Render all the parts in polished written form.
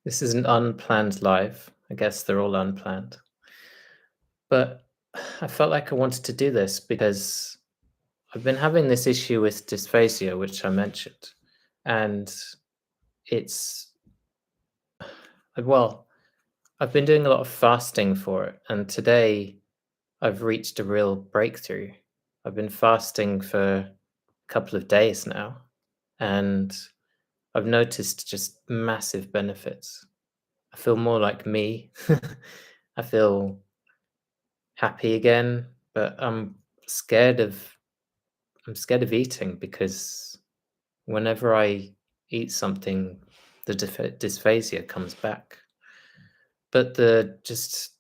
This is an unplanned live. I guess they're all unplanned. But I felt like I wanted to do this because I've been having this issue with dysphagia, which I mentioned. And it's, well, I've been doing a lot of fasting for it. And today I've reached a real breakthrough. I've been fasting for a couple of days now. And I've noticed just massive benefits. I feel more like me. I feel happy again, but scared of I'm scared of eating because whenever I eat something, the dysphagia comes back. But the just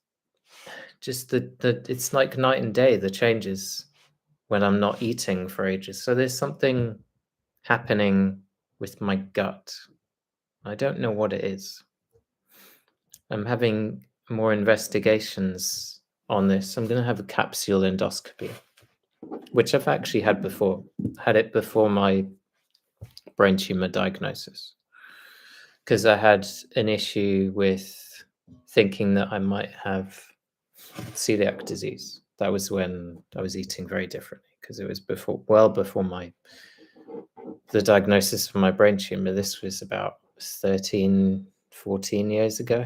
the it's like night and day, the changes when I'm not eating for ages. So there's something happening with my gut. I don't know what it is. I'm having more investigations on this. I'm going to have a capsule endoscopy, which I've actually had before. Had it before my brain tumor diagnosis because I had an issue with thinking that I might have celiac disease. That was when I was eating very differently because it was well before the diagnosis for my brain tumor. This was about 13, 14 years ago.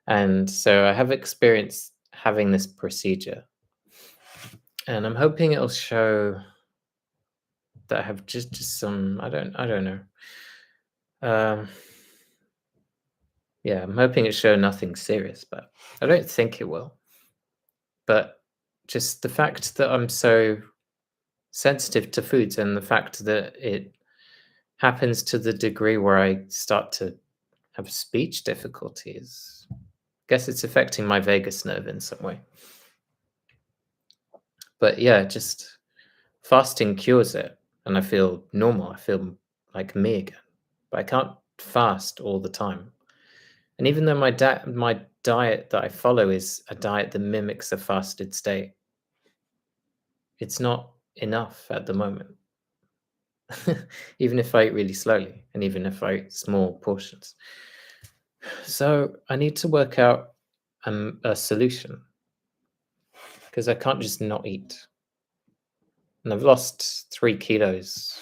And so I have experience having this procedure. And I'm hoping it'll show that I have just some I don't know. Um, yeah, I'm hoping it show nothing serious, but I don't think it will. But just the fact that I'm so sensitive to foods and the fact that it happens to the degree where I start to have speech difficulties. I guess it's affecting my vagus nerve in some way. But yeah, just fasting cures it and I feel normal. I feel like me again. But I can't fast all the time. And even though my diet that I follow is a diet that mimics a fasted state, it's not enough at the moment. Even if I eat really slowly and even if I eat small portions. So I need to work out a solution because I can't just not eat. And I've lost 3 kilos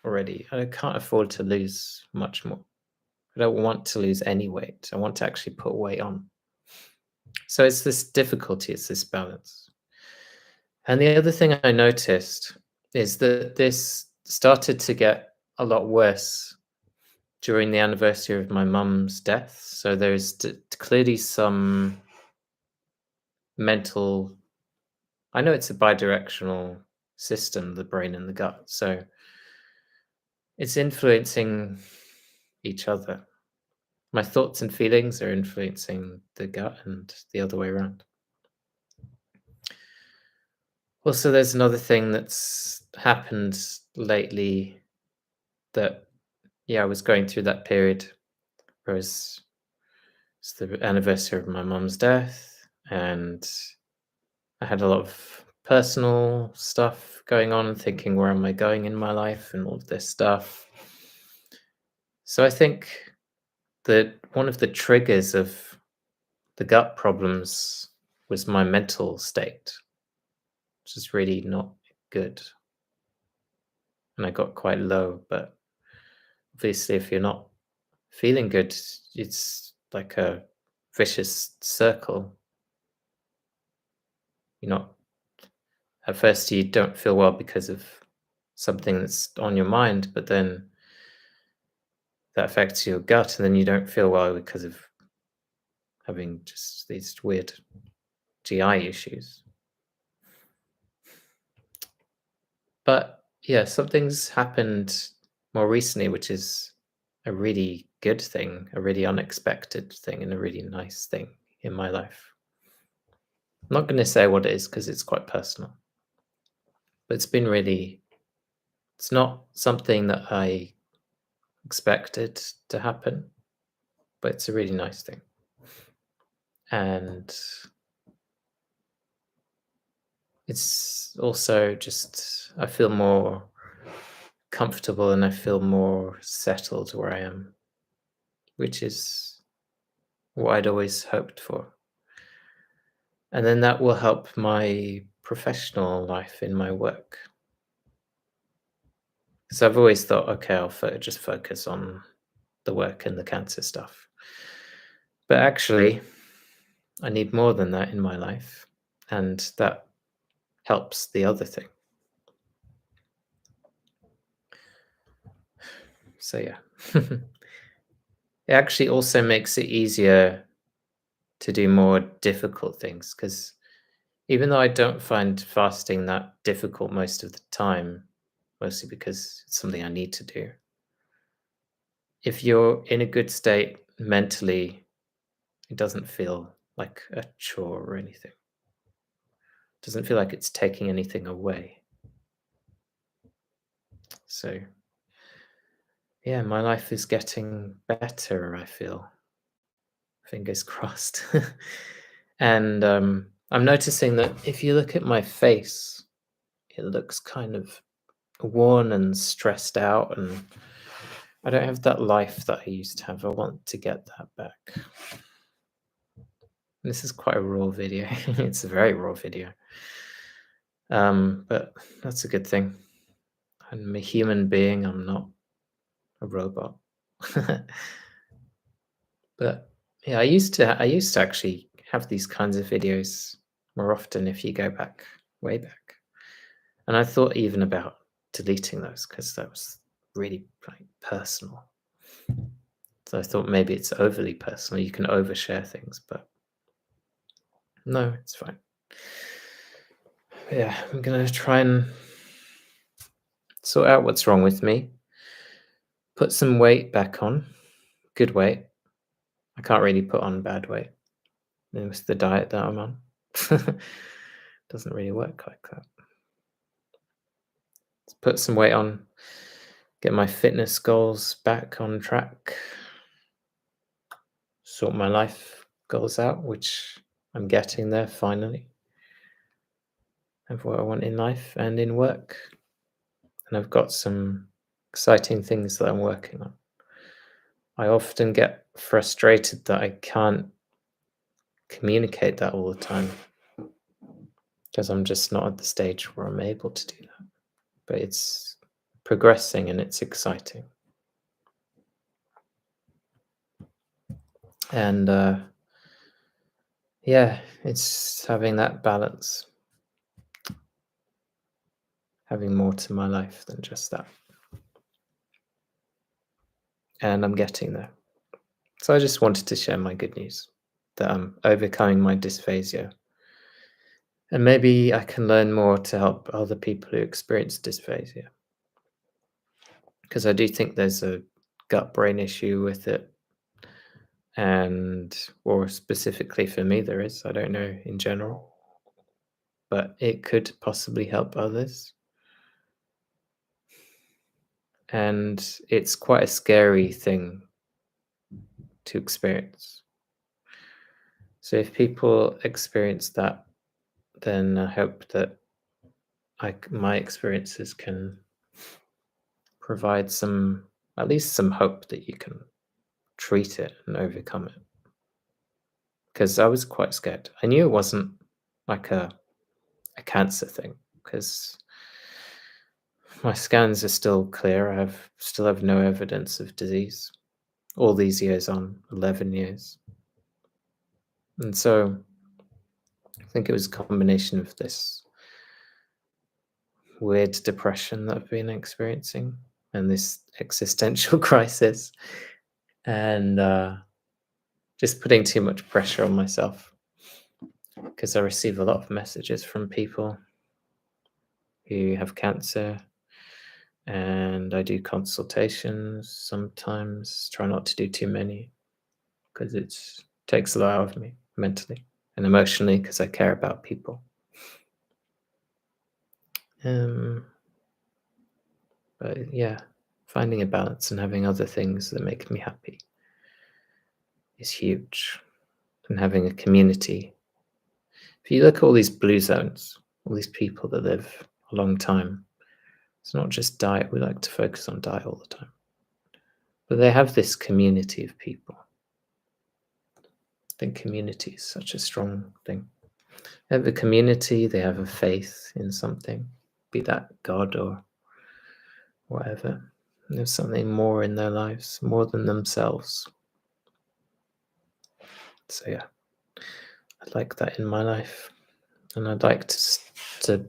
already. I can't afford to lose much more. I don't want to lose any weight. I want to actually put weight on. So it's this difficulty, it's this balance. And the other thing I noticed is that this started to get a lot worse during the anniversary of my mum's death. So there's clearly some mental. I know it's a bidirectional system, the brain and the gut. So it's influencing each other. My thoughts and feelings are influencing the gut and the other way around. Also, there's another thing that's happened lately that, yeah, I was going through that period where it's the anniversary of my mum's death, and I had a lot of personal stuff going on, thinking, where am I going in my life and all of this stuff. So I think that one of the triggers of the gut problems was my mental state, which is really not good. And I got quite low, but obviously, if you're not feeling good, it's like a vicious circle. You're not, at first, you don't feel well because of something that's on your mind, but then that affects your gut, and then you don't feel well because of having just these weird GI issues. But yeah, something's happened more recently, which is a really good thing, a really unexpected thing, and a really nice thing in my life. I'm not going to say what it is because it's quite personal, but it's not something that I expected to happen, but it's a really nice thing. And it's also just, I feel more comfortable and I feel more settled where I am which is what I'd always hoped for. And then that will help my professional life in my work. Because I've always thought, okay, I'll just focus on the work and the cancer stuff. But actually, I need more than that in my life. And that helps the other thing. So, yeah. It actually also makes it easier to do more difficult things because even though I don't find fasting that difficult most of the time, mostly because it's something I need to do, if you're in a good state mentally, it doesn't feel like a chore or anything. It doesn't feel like it's taking anything away. So, yeah, my life is getting better, I feel. Fingers crossed. And I'm noticing that if you look at my face, it looks kind of worn and stressed out, and I don't have that life that I used to have. I want to get that back. This is quite a raw video. It's a very raw video. But that's a good thing. I'm a human being, I'm not a robot. But yeah, I used to actually have these kinds of videos more often if you go back, way back. And I thought even about deleting those because that was really like personal. So I thought maybe it's overly personal. You can overshare things, but no, it's fine. Yeah, I'm gonna try and sort out what's wrong with me. Put some weight back on, good weight. I can't really put on bad weight. With the diet that I'm on, doesn't really work like that. Let's put some weight on, get my fitness goals back on track, sort my life goals out, which I'm getting there finally. Of what I want in life and in work. And I've got some exciting things that I'm working on. I often get frustrated that I can't communicate that all the time because I'm just not at the stage where I'm able to do that. But it's progressing and it's exciting. And yeah, it's having that balance, having more to my life than just that. And I'm getting there. So I just wanted to share my good news that I'm overcoming my dysphagia. And maybe I can learn more to help other people who experience dysphagia. Because I do think there's a gut brain issue with it. And, or specifically for me, there is. I don't know in general. But it could possibly help others. And it's quite a scary thing to experience. So if people experience that, then I hope that my experiences can provide some, at least some hope that you can treat it and overcome it. Because I was quite scared. I knew it wasn't like a cancer thing because my scans are still clear. Still have no evidence of disease. All these years on, 11 years. And so I think it was a combination of this weird depression that I've been experiencing and this existential crisis and just putting too much pressure on myself because I receive a lot of messages from people who have cancer and I do consultations sometimes, try not to do too many because it takes a lot out of me mentally and emotionally because I care about people. But yeah, finding a balance and having other things that make me happy is huge. And having a community. If you look at all these blue zones, all these people that live a long time, it's not just diet. We like to focus on diet all the time. but they have this community of people. I think community is such a strong thing. They have a community, they have a faith in something, be that God or whatever. There's something more in their lives, more than themselves. So yeah, I'd like that in my life, and I'd like to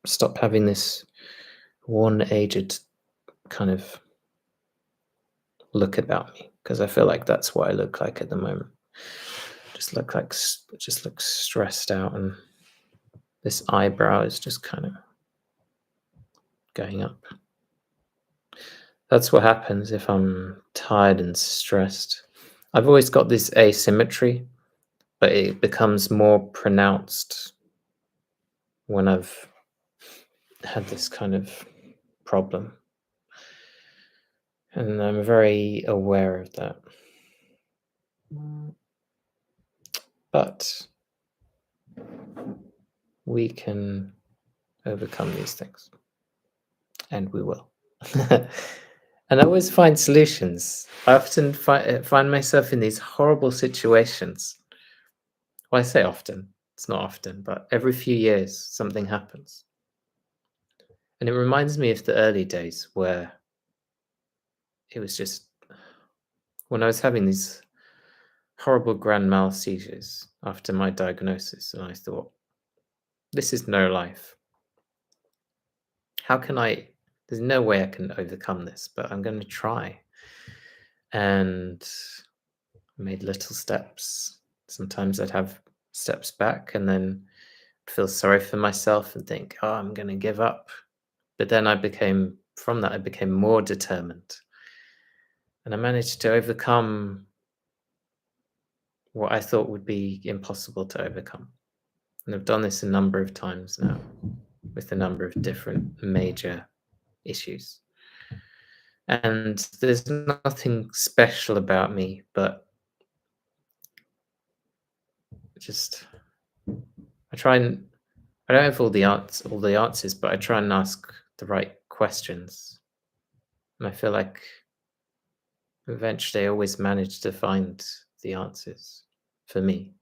stop having this one-aged kind of look about me, because I feel like that's what I look like at the moment. Just look stressed out, and this eyebrow is just kind of going up. That's what happens if I'm tired and stressed. I've always got this asymmetry, but it becomes more pronounced when I've had this kind of problem. And I'm very aware of that. But we can overcome these things, and we will. And I always find solutions. I often find myself in these horrible situations. Well, I say often, it's not often, but every few years something happens. And it reminds me of the early days where it was just when I was having these horrible grand mal seizures after my diagnosis, and I thought, this is no life. How can I? There's no way I can overcome this, but I'm going to try. And I made little steps. Sometimes I'd have steps back and then feel sorry for myself and think, oh, I'm going to give up. But then I became more determined. And I managed to overcome what I thought would be impossible to overcome. And I've done this a number of times now with a number of different major issues. And there's nothing special about me, but just I don't have all the answers, but I try and ask the right questions. And I feel like eventually I always manage to find the answers for me.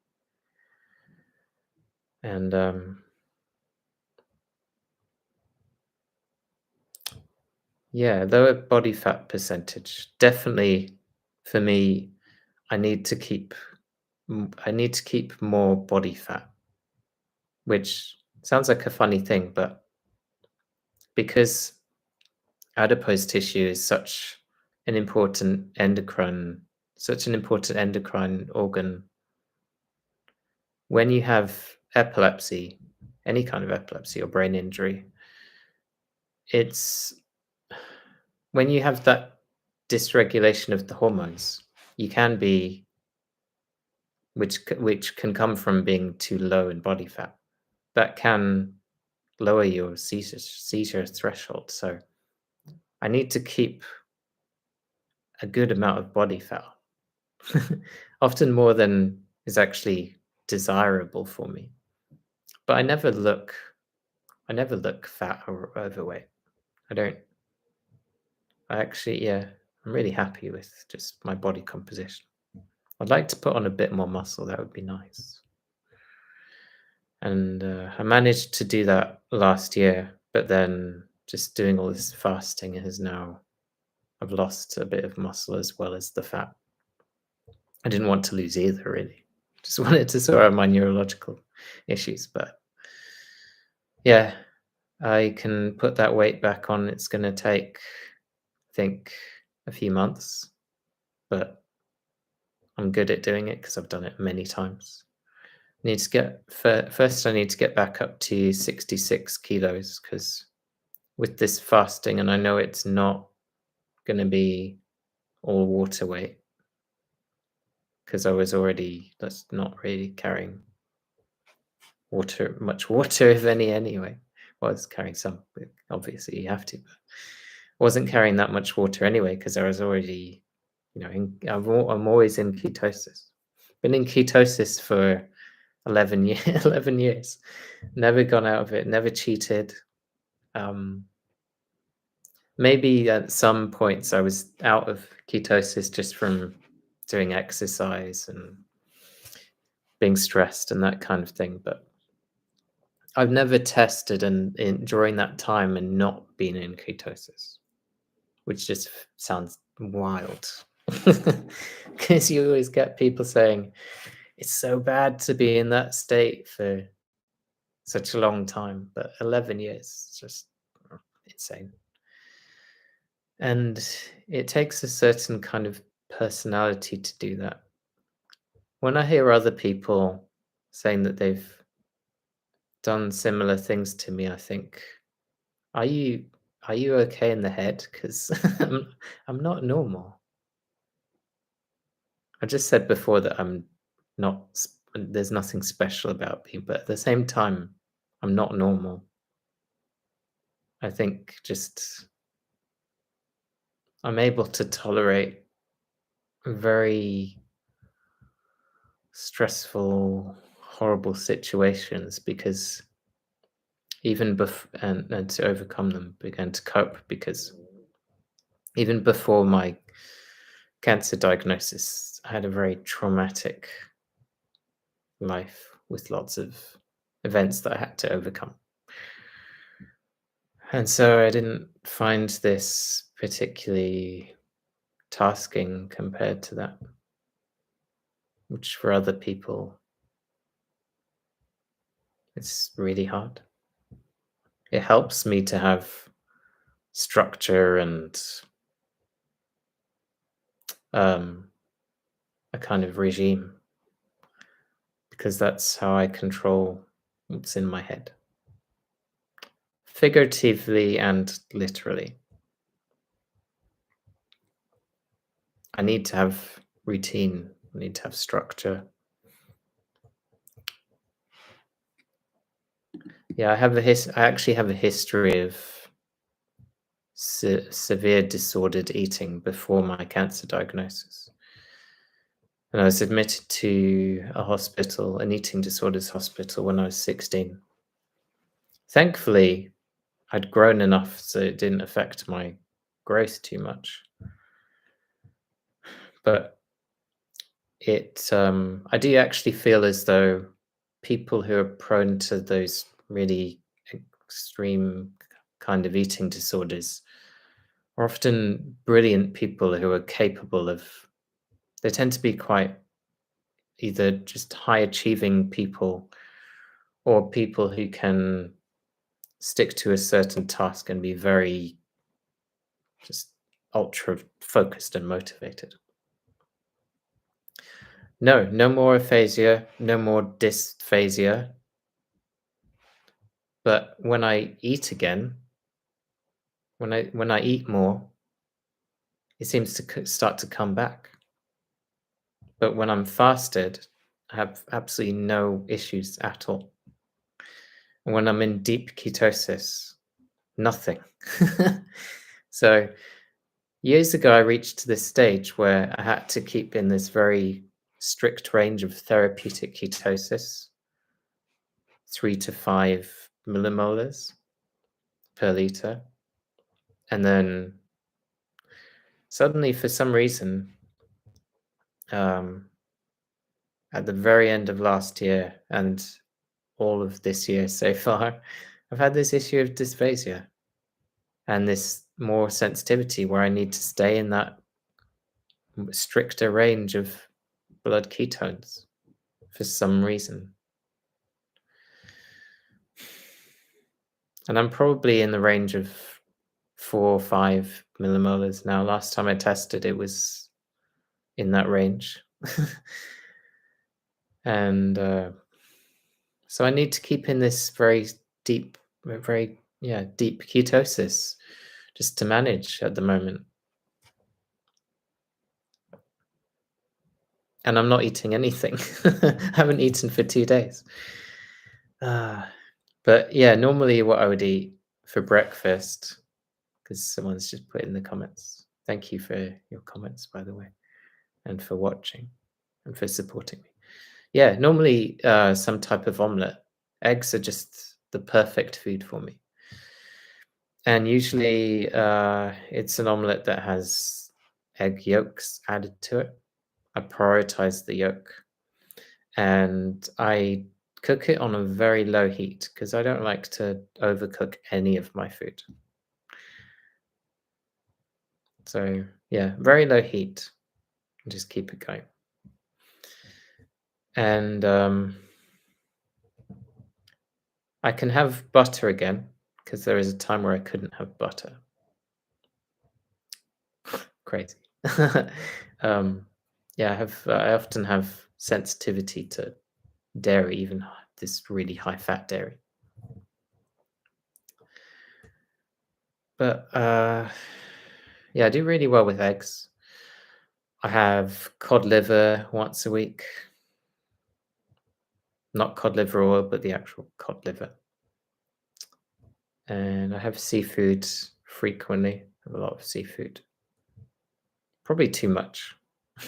And yeah, lower body fat percentage. Definitely for me, I need to keep more body fat, which sounds like a funny thing, but because adipose tissue is such an important endocrine organ, when you have epilepsy, any kind of epilepsy or brain injury, it's when you have that dysregulation of the hormones, you can be, which can come from being too low in body fat. That can lower your seizure threshold. So I need to keep a good amount of body fat, often more than is actually desirable for me. But I never look fat or overweight. Yeah, I'm really happy with just my body composition. I'd like to put on a bit more muscle. That would be nice. And I managed to do that last year, but then just doing all this fasting I've lost a bit of muscle as well as the fat. I didn't want to lose either, really. Just wanted to sort out my neurological issues. But yeah, I can put that weight back on. It's going to take, I think, a few months, but I'm good at doing it because I've done it many times. First I need to get back up to 66 kilos, because with this fasting, and I know it's not going to be all water weight, because I was already not really carrying much water, if any, anyway. Well, I was carrying some, obviously you have to, but I wasn't carrying that much water anyway, because I was already, I'm always in ketosis. Been in ketosis for 11 years, never gone out of it, never cheated. Maybe at some points I was out of ketosis just from doing exercise and being stressed and that kind of thing. But I've never tested during that time and not been in ketosis, which just sounds wild. Because you always get people saying it's so bad to be in that state for such a long time, but 11 years is just insane. And it takes a certain kind of personality to do that. When I hear other people saying that they've done similar things to me, I think, are you are you okay in the head? Because I'm not normal. I just said before that I'm not. There's nothing special about me, but at the same time, I'm not normal. I think just I'm able to tolerate very stressful, horrible situations because and to overcome them, began to cope because even before my cancer diagnosis, I had a very traumatic life with lots of events that I had to overcome. And so I didn't find this particularly tasking compared to that, which for other people, it's really hard. It helps me to have structure and um, a kind of regime because that's how I control what's in my head, figuratively and literally. I need to have routine, I need to have structure. Yeah, I actually have a history of severe disordered eating before my cancer diagnosis. And I was admitted to a hospital, an eating disorders hospital, when I was 16. Thankfully, I'd grown enough so it didn't affect my growth too much. But I do actually feel as though people who are prone to those really extreme kind of eating disorders are often brilliant people who are capable of, they tend to be quite either just high achieving people or people who can stick to a certain task and be very just ultra focused and motivated. No, no more aphasia, no more dysphasia. But when I eat again, when I eat more, it seems to start to come back. But when I'm fasted, I have absolutely no issues at all. And when I'm in deep ketosis, nothing. So years ago, I reached this stage where I had to keep in this very strict range of therapeutic ketosis, 3 to 5 millimolars per liter. And then suddenly, for some reason, um, at the very end of last year and all of this year so far, I've had this issue of dysphasia and this more sensitivity where I need to stay in that stricter range of blood ketones for some reason. And I'm probably in the range of 4 or 5 millimolars now. Last time I tested, it was in that range. And so I need to keep in this very deep, deep ketosis just to manage at the moment. And I'm not eating anything. I haven't eaten for 2 days. But yeah, normally what I would eat for breakfast, because someone's just put in the comments. Thank you for your comments, by the way, and for watching and for supporting me. Yeah, normally some type of omelette. Eggs are just the perfect food for me. And usually it's an omelette that has egg yolks added to it. I prioritize the yolk, and I cook it on a very low heat because I don't like to overcook any of my food. So, yeah, very low heat, just keep it going. And, I can have butter again because there is a time where I couldn't have butter. Crazy. Um, yeah, I often have sensitivity to dairy, even this really high fat dairy. But, yeah, I do really well with eggs. I have cod liver once a week. Not cod liver oil, but the actual cod liver. And I have seafood frequently. I have a lot of seafood. Probably too much.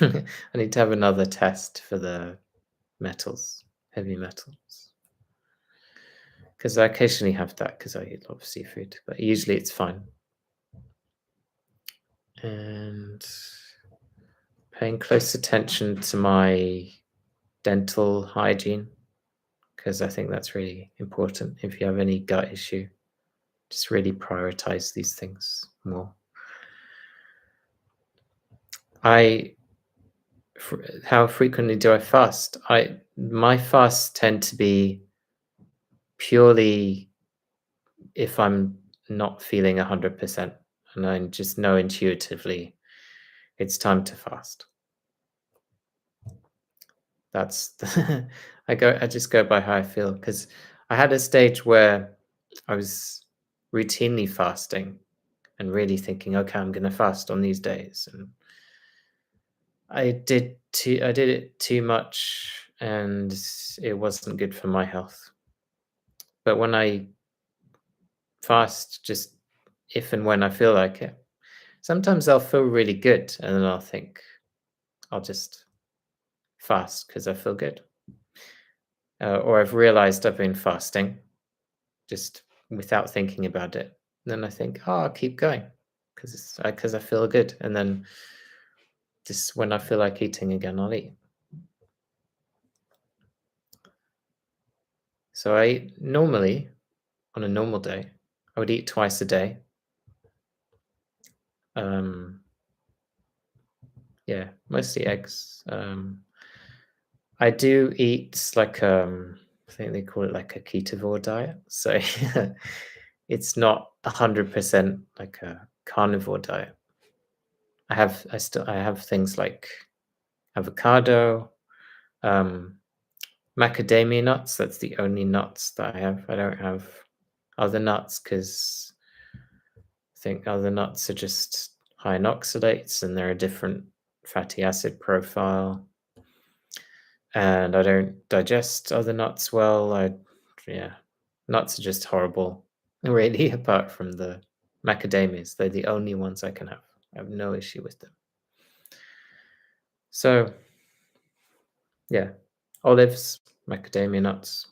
I need to have another test for the metals, heavy metals. Because I occasionally have that because I eat a lot of seafood, but usually it's fine. And paying close attention to my dental hygiene because I think that's really important. If you have any gut issue, just really prioritize these things more. I how frequently do I fast? My fasts tend to be purely if I'm not feeling 100% and I just know intuitively it's time to fast. That's I just go by how I feel because I had a stage where I was routinely fasting and really thinking, okay, I'm going to fast on these days, and I did it too much, and it wasn't good for my health. But when I fast, just if and when I feel like it, sometimes I'll feel really good, and then I'll think I'll just fast because I feel good, or I've realized I've been fasting just without thinking about it. Then I think, oh, I'll keep going because I feel good, and then just when I feel like eating again, I'll eat. So I normally, on a normal day, I would eat twice a day. Um, yeah, mostly eggs. I do eat like I think they call it like a ketovore diet. So it's not 100% like a carnivore diet. I have things like avocado, um, macadamia nuts. That's the only nuts that I have. I don't have other nuts because I think other nuts are just high in oxalates and they're a different fatty acid profile. And I don't digest other nuts well. Yeah, nuts are just horrible, really, apart from the macadamias. They're the only ones I can have. I have no issue with them. So, yeah, olives, macadamia nuts,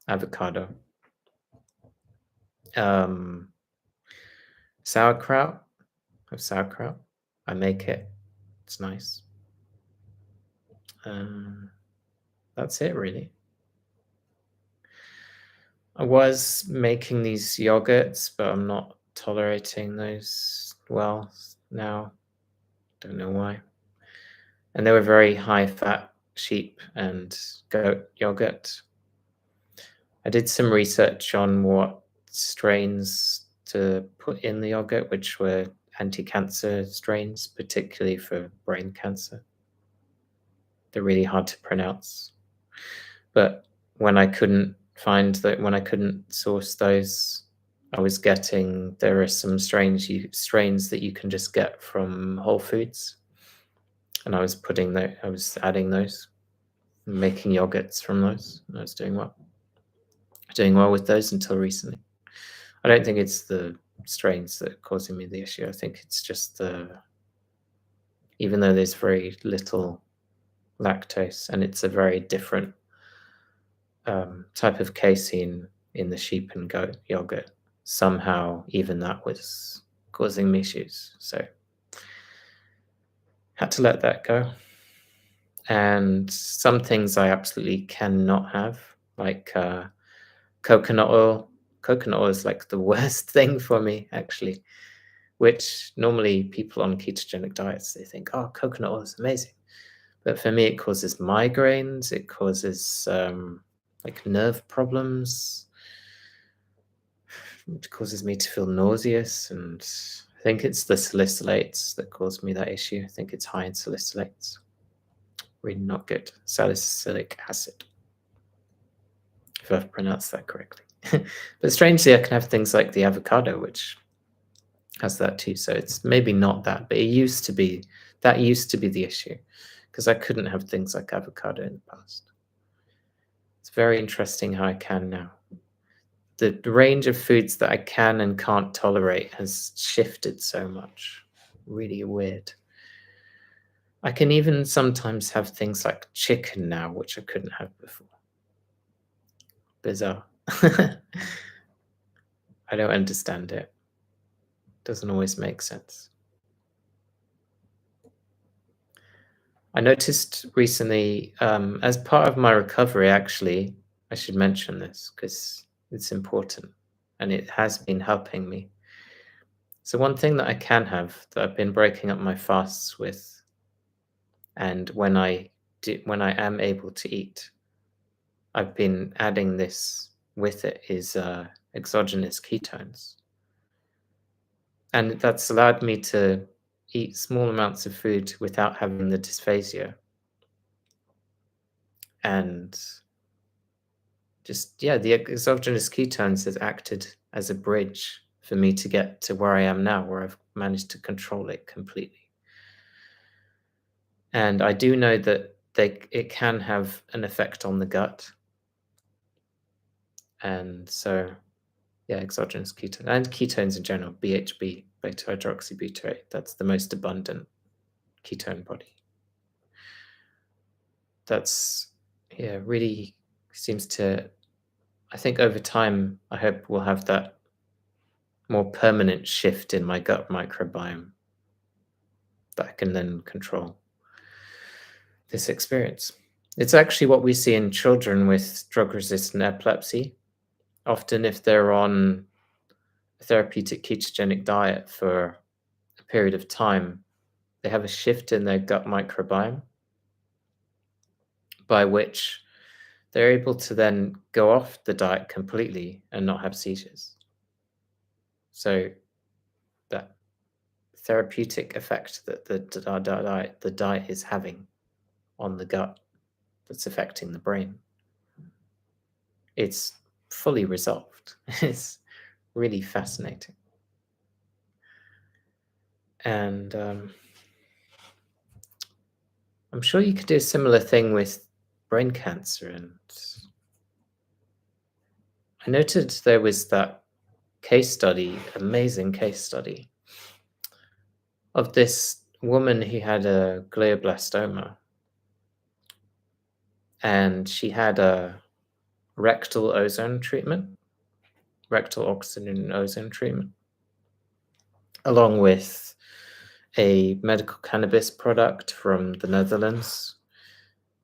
avocado, um, sauerkraut. I have sauerkraut. I make it. It's nice. Um, that's it, really. I was making these yogurts, but I'm not tolerating those well now. Don't know why. And they were very high fat sheep and goat yogurt. I did some research on what strains to put in the yogurt, which were anti-cancer strains, particularly for brain cancer. They're really hard to pronounce. But when I couldn't source those, I was getting there are some strains that you can just get from Whole Foods, and I was adding those, making yogurts from those, and I was doing well with those until recently. I don't think it's the strains that are causing me the issue. I think it's just even though there's very little lactose and it's a very different type of casein in the sheep and goat yogurt, somehow even that was causing me issues. So Had to let that go. And some things I absolutely cannot have, like coconut oil. Coconut oil is like the worst thing for me, actually, which normally people on ketogenic diets, they think, oh, coconut oil is amazing. But for me, it causes migraines, it causes like nerve problems, it causes me to feel nauseous. And I think it's the salicylates that cause me that issue. I think it's high in salicylates. Really not good. Salicylic acid, if I've pronounced that correctly. But strangely, I can have things like the avocado, which has that too. So it's maybe not that, but it used to be, that used to be the issue, because I couldn't have things like avocado in the past. It's very interesting how I can now. The range of foods that I can and can't tolerate has shifted so much. Really weird. I can even sometimes have things like chicken now, which I couldn't have before. Bizarre. I don't understand it. Doesn't always make sense. I noticed recently, as part of my recovery, actually, I should mention this because it's important and it has been helping me. So, one thing that I can have that I've been breaking up my fasts with, and when I am able to eat, I've been adding this with it, is exogenous ketones. And that's allowed me to eat small amounts of food without having the dysphagia. And just, yeah, the exogenous ketones has acted as a bridge for me to get to where I am now, where I've managed to control it completely. And I do know that it can have an effect on the gut. And so, yeah, exogenous ketone and ketones in general, BHB, beta hydroxybutyrate, that's the most abundant ketone body. That's, yeah, really seems to, I think over time, I hope we'll have that more permanent shift in my gut microbiome that I can then control this experience. It's actually what we see in children with drug resistant epilepsy. Often, if they're on a therapeutic ketogenic diet for a period of time, they have a shift in their gut microbiome by which they're able to then go off the diet completely and not have seizures. So, that therapeutic effect that the diet is having on the gut that's affecting the brain, it's fully resolved. It's really fascinating. And I'm sure you could do a similar thing with brain cancer. And I noted there was that case study, amazing case study, of this woman who had a glioblastoma, and she had a rectal ozone treatment, rectal oxygen and ozone treatment, along with a medical cannabis product from the Netherlands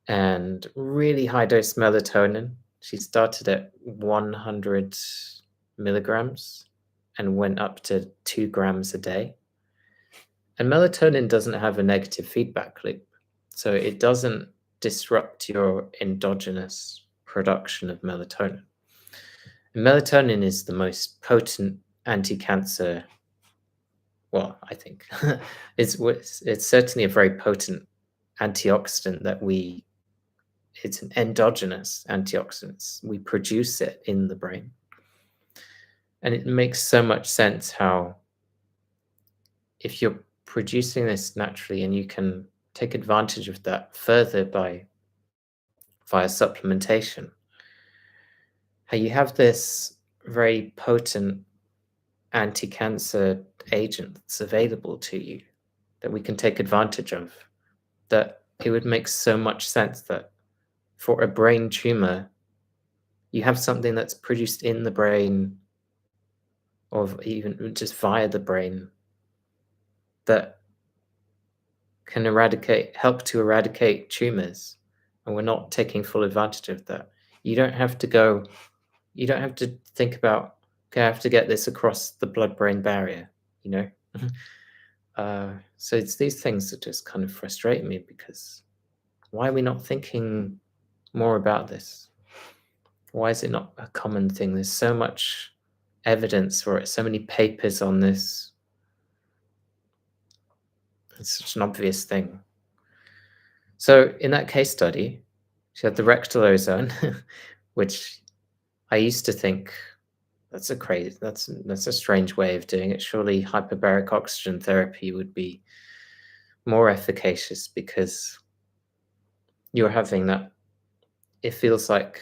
and really high dose melatonin. She started at 100 milligrams and went up to 2 grams a day. And melatonin doesn't have a negative feedback loop, so it doesn't disrupt your endogenous production of melatonin. And melatonin is the most potent anti-cancer. Well, I think it's certainly a very potent antioxidant that it's an endogenous antioxidant. We produce it in the brain. And it makes so much sense how, if you're producing this naturally and you can take advantage of that further via supplementation, how you have this very potent anti-cancer agent that's available to you that we can take advantage of, that it would make so much sense that for a brain tumor, you have something that's produced in the brain, or even just via the brain, that can help to eradicate tumors, and we're not taking full advantage of that. You don't have to think about, okay, I have to get this across the blood-brain barrier, you know? So it's these things that just kind of frustrate me, because why are we not thinking more about this? Why is it not a common thing? There's so much evidence for it, so many papers on this. It's such an obvious thing. So in that case study, she had the rectal ozone, which I used to think that's a strange way of doing it. Surely hyperbaric oxygen therapy would be more efficacious, because you're having that. It feels like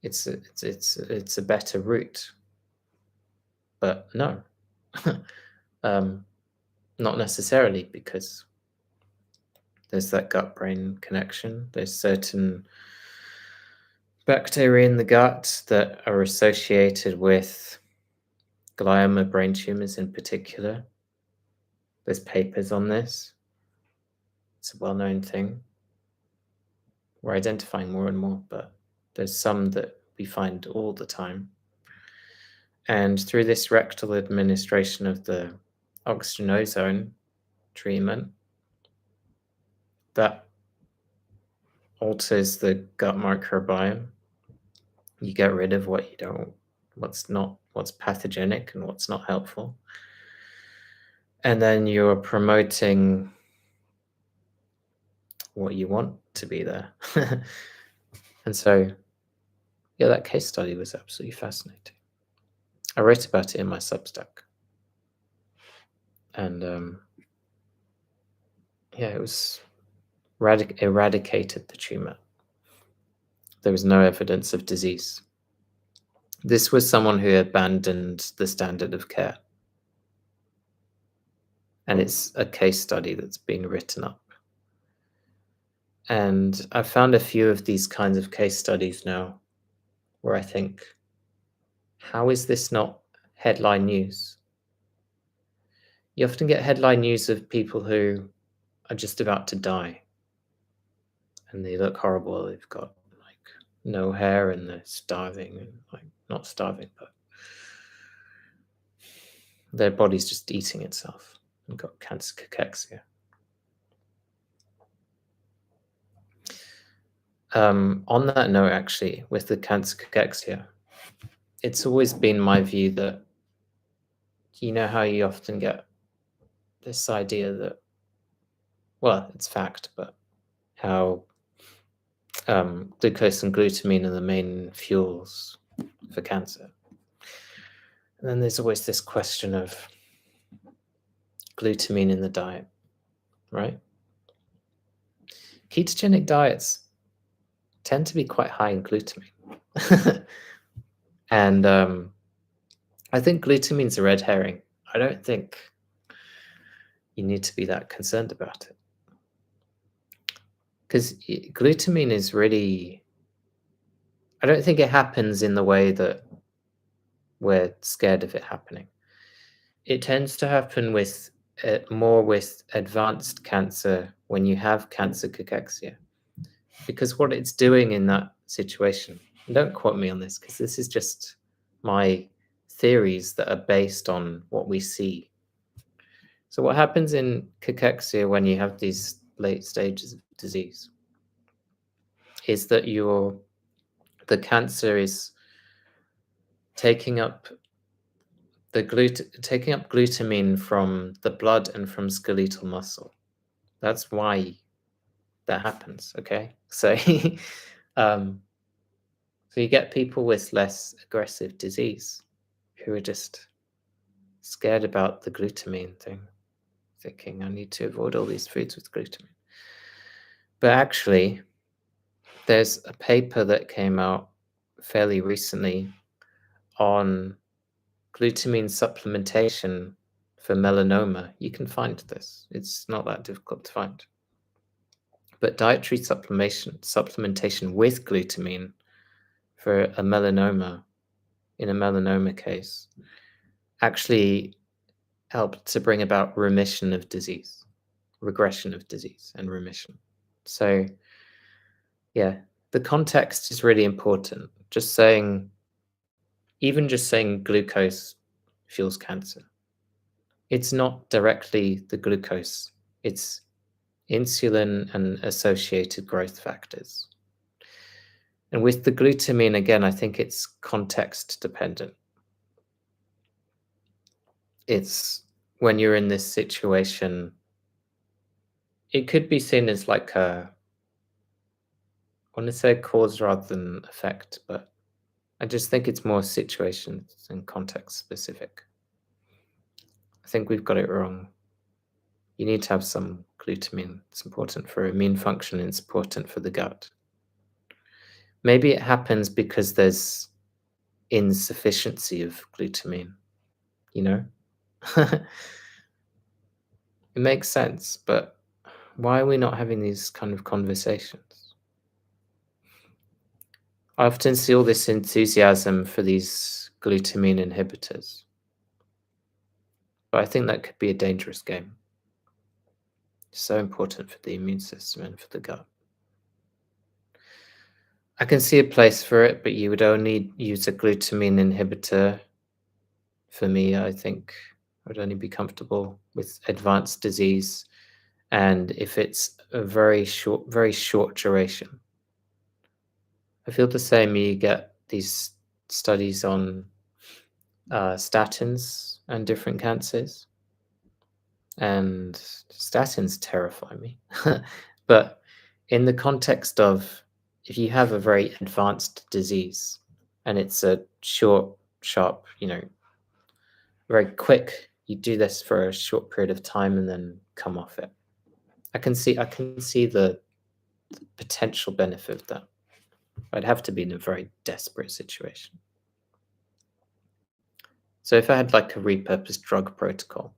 it's a better route, but no, not necessarily, because there's that gut-brain connection. There's certain bacteria in the gut that are associated with glioma brain tumors in particular. There's papers on this. It's a well-known thing. We're identifying more and more, but there's some that we find all the time. And through this rectal administration of the oxygen ozone treatment, that alters the gut microbiome. You get rid of what you don't, what's pathogenic and what's not helpful. And then you're promoting what you want to be there. And so, yeah, that case study was absolutely fascinating. I wrote about it in my Substack. And yeah, it was eradicated the tumor. There was no evidence of disease. This was someone who abandoned the standard of care. And it's a case study that's been written up. And I've found a few of these kinds of case studies now where I think, how is this not headline news? You often get headline news of people who are just about to die, and they look horrible. They've got like no hair and they're starving, and like not starving, but their body's just eating itself and got cancer cachexia. On that note, actually, with the cancer cachexia, it's always been my view that, you know how you often get this idea that, well, it's fact, but how glucose and glutamine are the main fuels for cancer. And then there's always this question of glutamine in the diet, right? Ketogenic diets tend to be quite high in glutamine. And I think glutamine's a red herring. I don't think you need to be that concerned about it. Because glutamine is really, I don't think it happens in the way that we're scared of it happening. It tends to happen with more with advanced cancer, when you have cancer cachexia. Because what it's doing in that situation, and don't quote me on this, because this is just my theories that are based on what we see. So what happens in cachexia when you have these late stages of disease is that the cancer is taking up glutamine from the blood and from skeletal muscle. That's why that happens, okay? So so you get people with less aggressive disease who are just scared about the glutamine thing, thinking I need to avoid all these foods with glutamine. But actually, there's a paper that came out fairly recently on glutamine supplementation for melanoma. You can find this. It's not that difficult to find. But dietary supplementation with glutamine for a melanoma, in a melanoma case, actually helped to bring about remission of disease. regression of disease and remission. So, yeah, the context is really important. Even just saying glucose fuels cancer, it's not directly the glucose, it's insulin and associated growth factors. And with the glutamine, again, I think it's context dependent. It's when you're in this situation, it could be seen as like I want to say cause rather than effect, but I just think it's more situations and context specific. I think we've got it wrong. You need to have some glutamine. It's important for immune function and it's important for the gut. Maybe it happens because there's insufficiency of glutamine, you know? It makes sense, but why are we not having these kind of conversations? I often see all this enthusiasm for these glutamine inhibitors, but I think that could be a dangerous game. So important for the immune system and for the gut. I can see a place for it, but you would only use a glutamine inhibitor. For me, I think I would only be comfortable with advanced disease, and if it's a very short duration. I feel the same. You get these studies on statins and different cancers, and statins terrify me. But in the context of if you have a very advanced disease and it's a short, sharp, very quick, you do this for a short period of time and then come off it. I can see the potential benefit of that. I'd have to be in a very desperate situation. So if I had like a repurposed drug protocol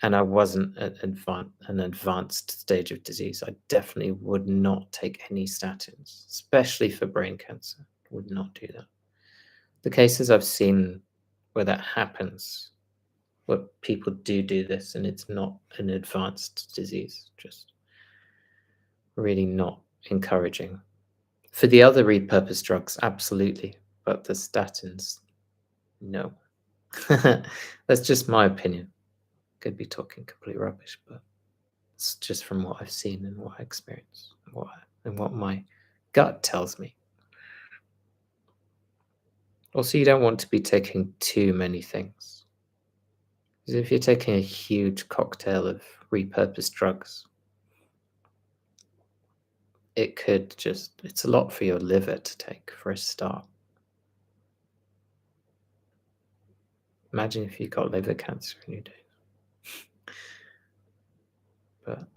and I wasn't an advanced stage of disease, I definitely would not take any statins, especially for brain cancer. Would not do that. The cases I've seen where that happens, where people do this and it's not an advanced disease, just really not encouraging. For the other repurposed drugs, absolutely, but the statins, no. That's just my opinion. Could be talking complete rubbish, but it's just from what I've seen and what I experience and what my gut tells me. Also, you don't want to be taking too many things. Because if you're taking a huge cocktail of repurposed drugs, it's a lot for your liver to take for a start. Imagine if you got liver cancer and you do. But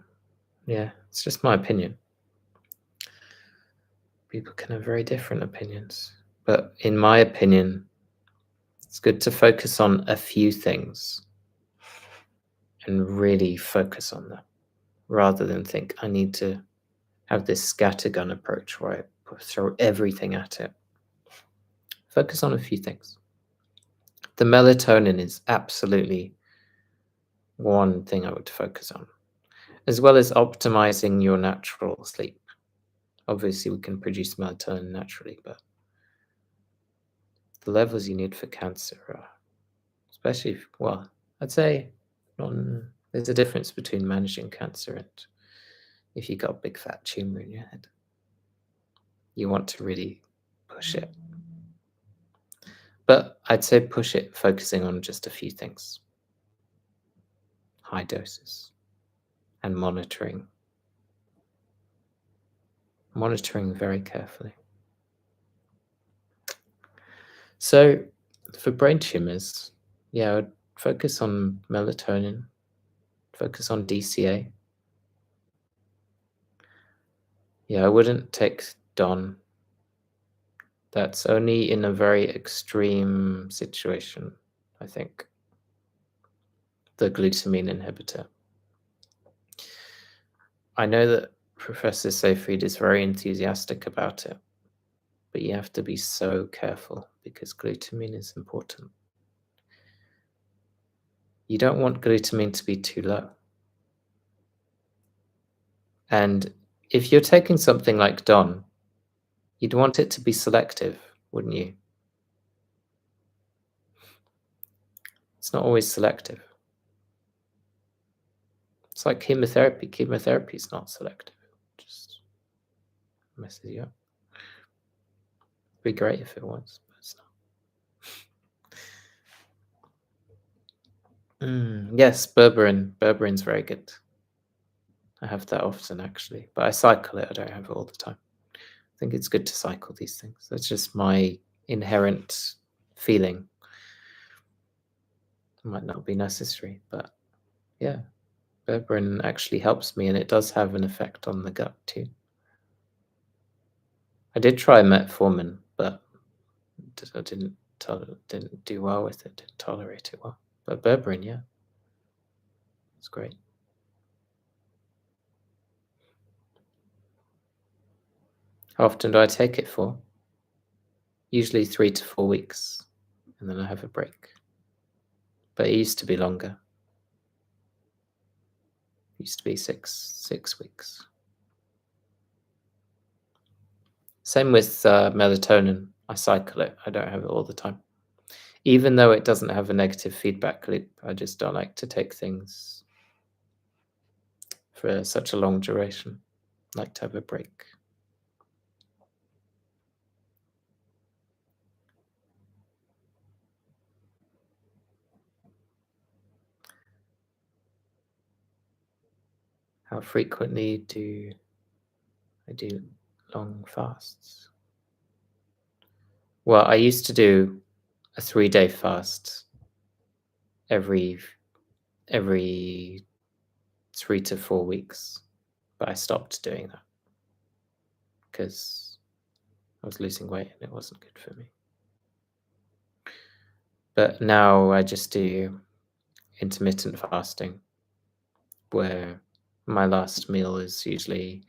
yeah, it's just my opinion. People can have very different opinions. But in my opinion, it's good to focus on a few things and really focus on that rather than think I need to have this scattergun approach where I throw everything at it. Focus on a few things. The melatonin is absolutely one thing I would focus on, as well as optimizing your natural sleep. Obviously, we can produce melatonin naturally, but the levels you need for cancer are, especially, I'd say there's a difference between managing cancer and if you got a big fat tumor in your head. You want to really push it. But I'd say push it focusing on just a few things. High doses and monitoring. Monitoring very carefully. So for brain tumors, I would focus on melatonin, focus on DCA. I wouldn't take DON. That's only in a very extreme situation, I think. The glutamine inhibitor. I know that Professor Seyfried is very enthusiastic about it, but you have to be so careful because glutamine is important. You don't want glutamine to be too low. And if you're taking something like Don, you'd want it to be selective, wouldn't you? It's not always selective. It's like chemotherapy. Chemotherapy is not selective. It just messes you up. It'd be great if it was, but it's not. Yes, berberine. Berberine's very good. I have that often, actually, but I cycle it. I don't have it all the time. I think it's good to cycle these things. That's just my inherent feeling. It might not be necessary, but yeah, berberine actually helps me, and it does have an effect on the gut too. I did try metformin, but I didn't do well with it. Didn't tolerate it well. But berberine, yeah, it's great. How often do I take it for? Usually 3 to 4 weeks, and then I have a break. But it used to be longer. It used to be six weeks. Same with melatonin. I cycle it. I don't have it all the time. Even though it doesn't have a negative feedback loop, I just don't like to take things for such a long duration. I like to have a break. How frequently do I do long fasts? Well, I used to do a 3-day fast every 3 to 4 weeks, but I stopped doing that because I was losing weight and it wasn't good for me. But now I just do intermittent fasting, where my last meal is usually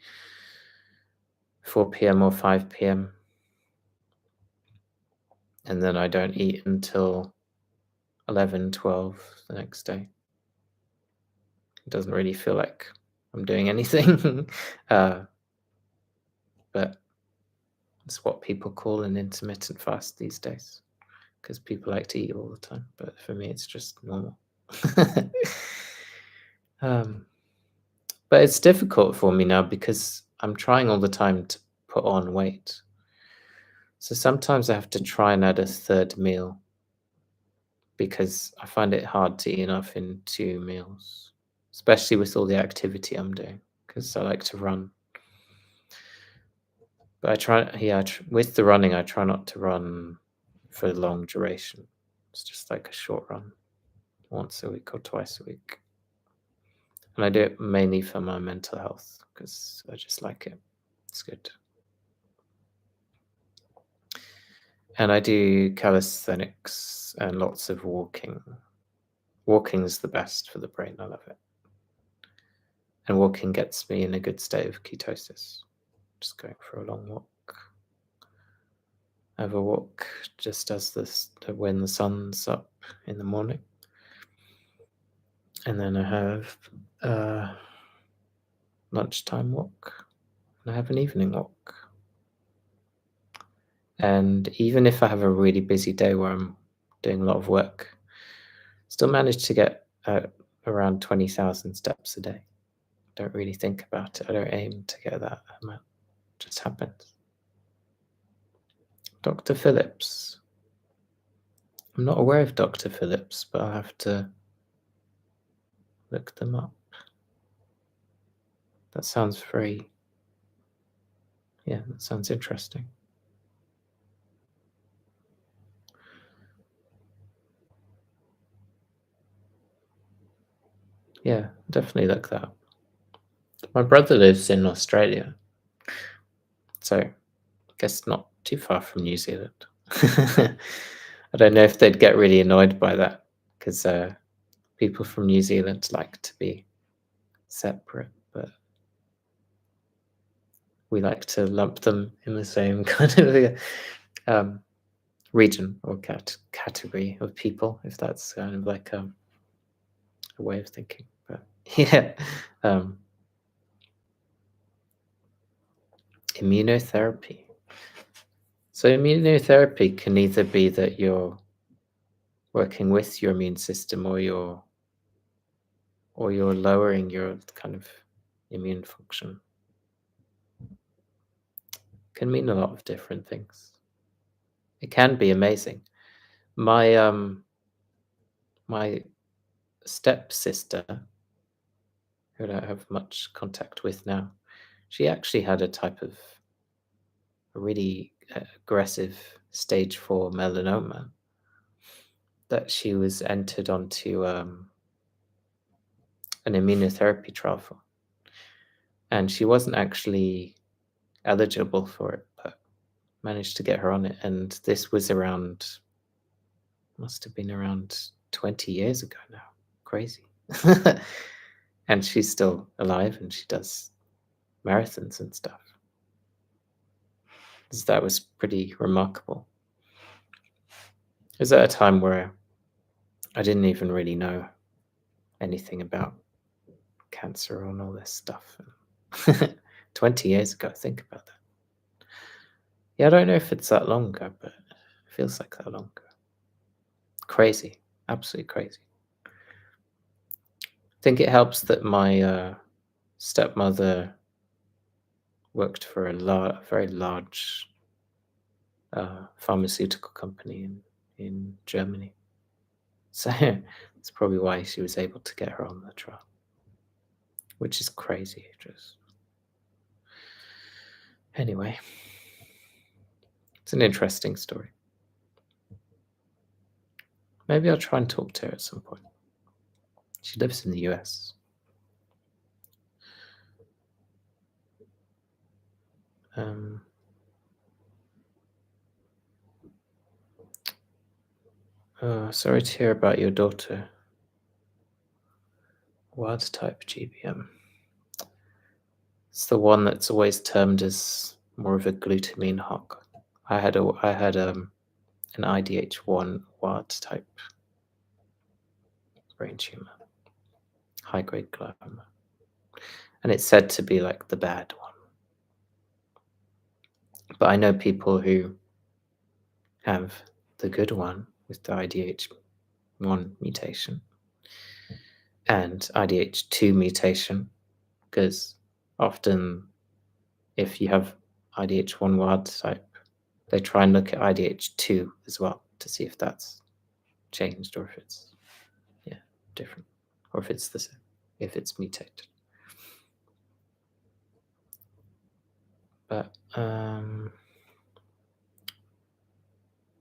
4 p.m. or 5 p.m. And then I don't eat until 11, 12 the next day. It doesn't really feel like I'm doing anything, but it's what people call an intermittent fast these days, because people like to eat all the time. But for me, it's just normal. But it's difficult for me now because I'm trying all the time to put on weight. So sometimes I have to try and add a third meal because I find it hard to eat enough in 2 meals, especially with all the activity I'm doing, because I like to run. But I try, yeah, with the running, I try not to run for long duration. It's just like a short run once a week or twice a week. And I do it mainly for my mental health because I just like it. It's good. And I do calisthenics and lots of walking. Walking is the best for the brain. I love it. And walking gets me in a good state of ketosis. Just going for a long walk. I have a walk just as when the sun's up in the morning. And then I have a lunchtime walk. And I have an evening walk. And even if I have a really busy day where I'm doing a lot of work, still manage to get around 20,000 steps a day. Don't really think about it. I don't aim to get that amount. It just happens. Dr. Phillips. I'm not aware of Dr. Phillips, but I'll have to look them up. That sounds that sounds interesting. Yeah, definitely look that up. My brother lives in Australia, so I guess not too far from New Zealand. I don't know if they'd get really annoyed by that, because people from New Zealand like to be separate, but we like to lump them in the same kind of region or category of people, if that's kind of like a way of thinking. But yeah, Immunotherapy. So immunotherapy can either be that you're working with your immune system or you're lowering your kind of immune function. Can mean a lot of different things. It can be amazing. My stepsister, who I don't have much contact with now, she actually had a type of a really aggressive stage 4 melanoma that she was entered onto an immunotherapy trial for. And she wasn't actually eligible for it, but managed to get her on it. And this was must have been around 20 years ago now. Crazy. And she's still alive and she does marathons and stuff. So that was pretty remarkable. It was at a time where I didn't even really know anything about cancer and all this stuff. 20 years ago, think about that. Yeah, I don't know if it's that long ago, but it feels like that long ago. Crazy, absolutely crazy. I think it helps that my stepmother worked for a very large pharmaceutical company in Germany. So that's probably why she was able to get her on the trial, which is crazy. Just anyway, it's an interesting story. Maybe I'll try and talk to her at some point. She lives in the US. Sorry to hear about your daughter. Wild type GBM. It's the one that's always termed as more of a glutamine hog. I had an IDH1 wild type brain tumor, high grade glioma, and it's said to be like the bad one. But I know people who have the good one with the IDH1 mutation and IDH2 mutation, because often if you have IDH1 wild type, they try and look at IDH2 as well to see if that's changed or if it's different, or if it's the same, if it's mutated. But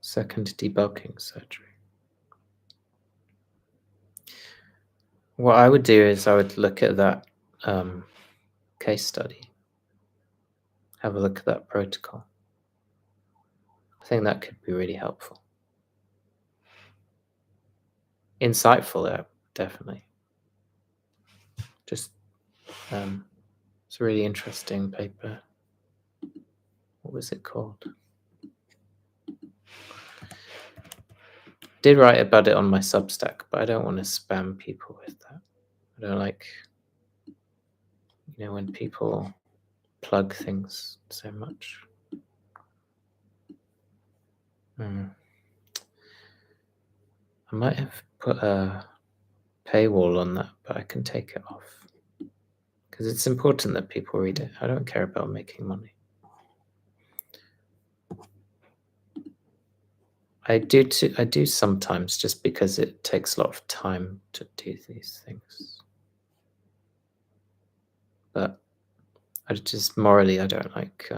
second debulking surgery. What I would do is I would look at that case study, have a look at that protocol. I think that could be really helpful. Insightful, definitely. Just, it's a really interesting paper. What was it called? Did write about it on my Substack, but I don't want to spam people with that. I don't like, when people plug things so much. I might have put a paywall on that, but I can take it off because it's important that people read it. I don't care about making money. I do sometimes, just because it takes a lot of time to do these things. But I just morally, I don't like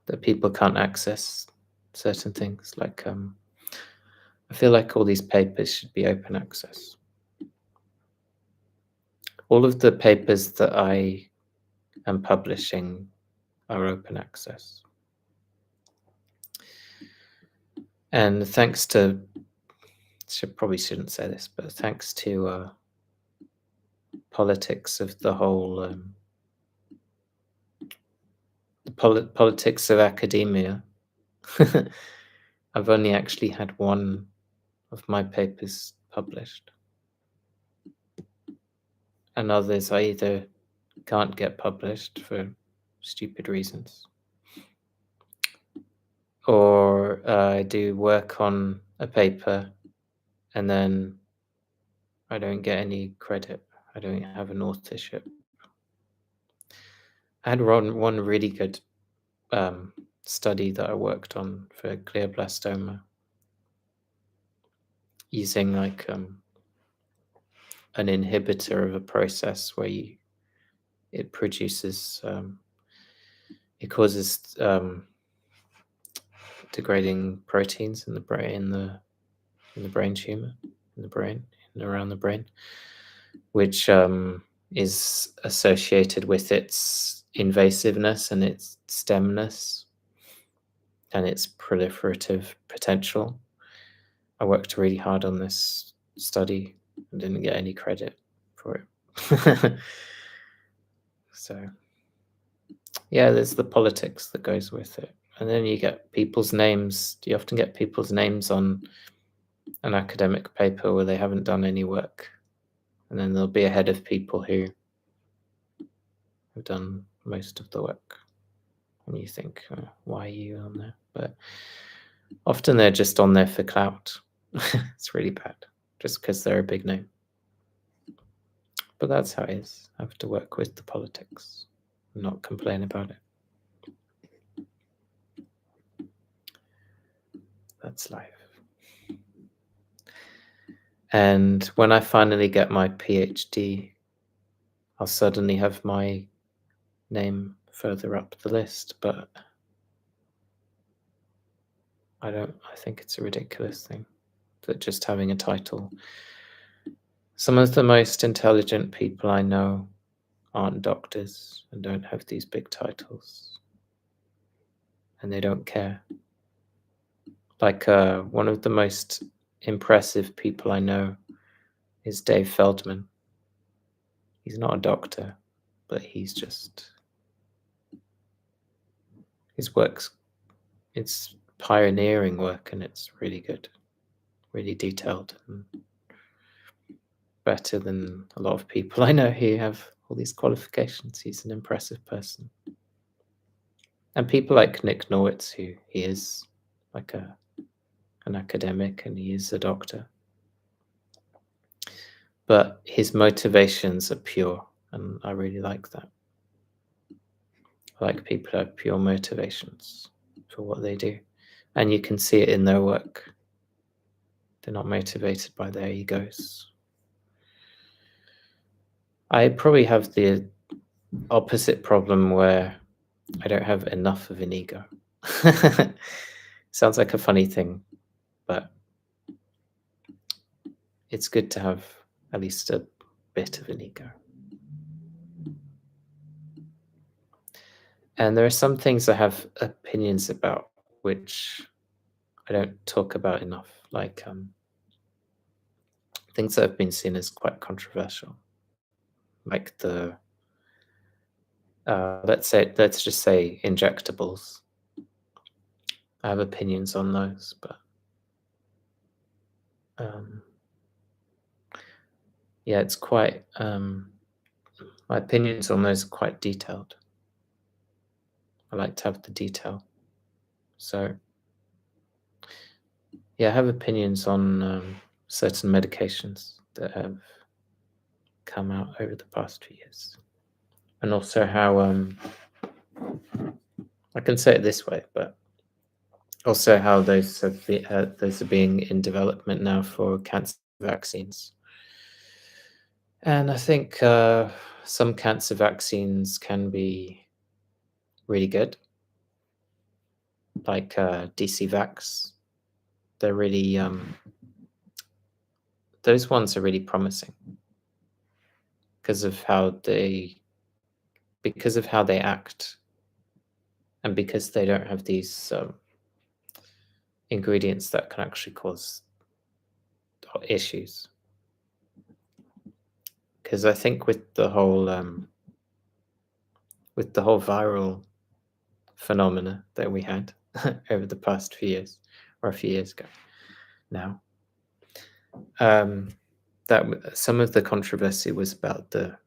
that people can't access certain things. Like I feel like all these papers should be open access. All of the papers that I am publishing are open access. And thanks to, probably shouldn't say this, but thanks to politics of the whole, politics of academia, I've only actually had one of my papers published. And others I either can't get published for stupid reasons. Or I do work on a paper and then I don't get any credit. I don't have an authorship. I had one really good study that I worked on for glioblastoma using like an inhibitor of a process where it produces it causes degrading proteins in the brain, in the brain tumor, in the brain, and around the brain, which is associated with its invasiveness and its stemness and its proliferative potential. I worked really hard on this study and didn't get any credit for it. So, yeah, there's the politics that goes with it. And then you get people's names. You often get people's names on an academic paper where they haven't done any work. And then they'll be ahead of people who have done most of the work. And you think, oh, why are you on there? But often they're just on there for clout. It's really bad, just because they're a big name. But that's how it is. I have to work with the politics, not complain about it. That's life. And when I finally get my PhD, I'll suddenly have my name further up the list, but I think it's a ridiculous thing that just having a title. Some of the most intelligent people I know aren't doctors and don't have these big titles, and they don't care. Like one of the most impressive people I know is Dave Feldman. He's not a doctor, but he's just, his work's, it's pioneering work and it's really good, really detailed, and better than a lot of people I know who have all these qualifications. He's an impressive person. And people like Nick Norwitz, who he is like an academic and he is a doctor. But his motivations are pure, and I really like that. I like people who have pure motivations for what they do. And you can see it in their work. They're not motivated by their egos. I probably have the opposite problem where I don't have enough of an ego. Sounds like a funny thing, but it's good to have at least a bit of an ego. And there are some things I have opinions about which I don't talk about enough, like things that have been seen as quite controversial, like the let's just say injectables. I have opinions on those, but yeah, it's quite my opinions on those are quite detailed. I like to have the detail. So yeah, I have opinions on certain medications that have come out over the past few years, and also how I can say it this way, but also how those are being in development now for cancer vaccines. And I think some cancer vaccines can be really good, like DCVax. They're really those ones are really promising because of how they act, and because they don't have these ingredients that can actually cause issues. Because I think with the whole viral phenomena that we had over the past few years, or a few years ago now, that some of the controversy was about the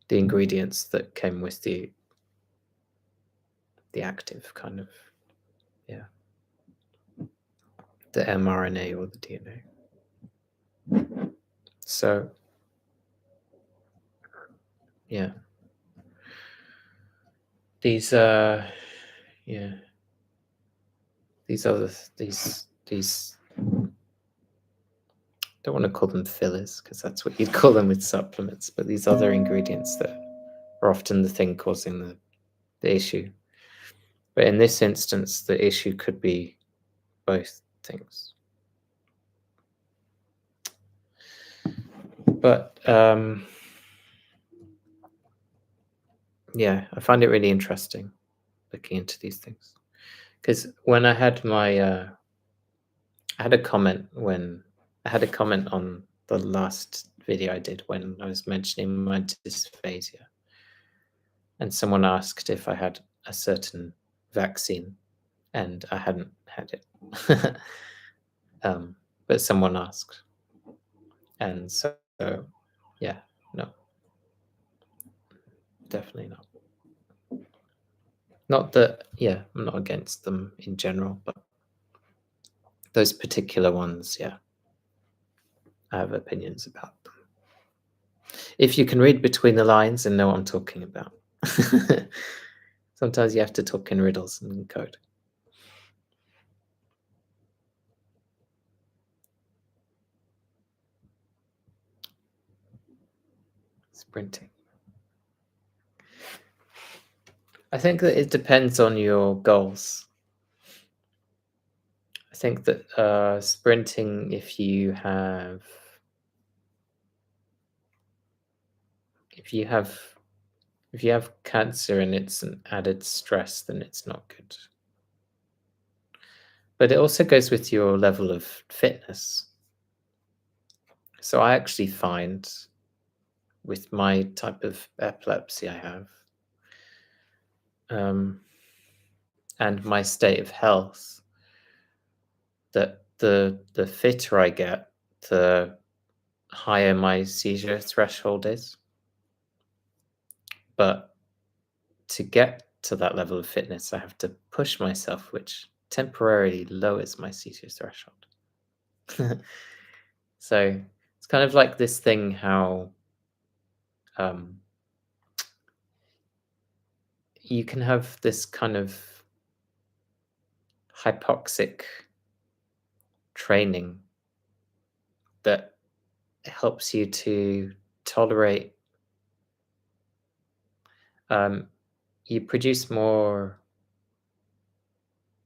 ingredients that came with the the active kind of, yeah, the mRNA or the DNA. So, yeah, these yeah, these other these don't want to call them fillers because that's what you'd call them with supplements, but these other ingredients that are often the thing causing the issue. But in this instance, the issue could be both things. But yeah, I find it really interesting looking into these things because when I had my I had a comment on the last video I did when I was mentioning my dysphasia, and someone asked if I had a certain vaccine, and I hadn't had it. But someone asked, and so yeah, no, definitely not. Not that, yeah, I'm not against them in general, but those particular ones, yeah, I have opinions about them. If you can read between the lines and know what I'm talking about. Sometimes you have to talk in riddles and code. Sprinting. I think that it depends on your goals. I think that sprinting, if you have cancer and it's an added stress, then it's not good. But it also goes with your level of fitness. So I actually find with my type of epilepsy I have, and my state of health, that the fitter I get, the higher my seizure threshold is. But to get to that level of fitness, I have to push myself, which temporarily lowers my seizure threshold. So it's kind of like this thing how um, you can have this kind of hypoxic training that helps you to tolerate. You produce more.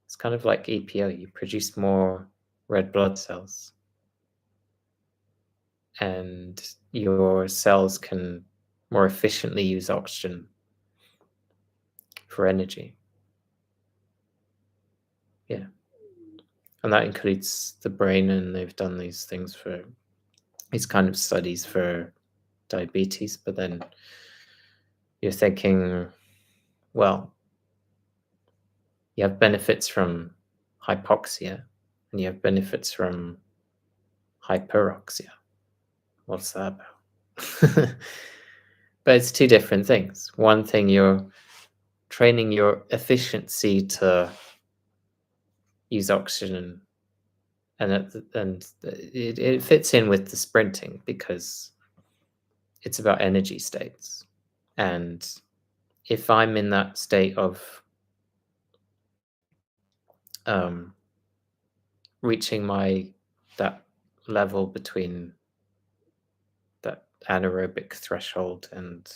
It's kind of like EPO. You produce more red blood cells, and your cells can more efficiently use oxygen for energy. Yeah. And that includes the brain, and they've done these things for these kind of studies for diabetes. But then you're thinking, well, you have benefits from hypoxia and you have benefits from hyperoxia. What's that about? But it's two different things. One thing, you're training your efficiency to use oxygen, and it fits in with the sprinting because it's about energy states. And if I'm in that state of um, reaching that level between that anaerobic threshold and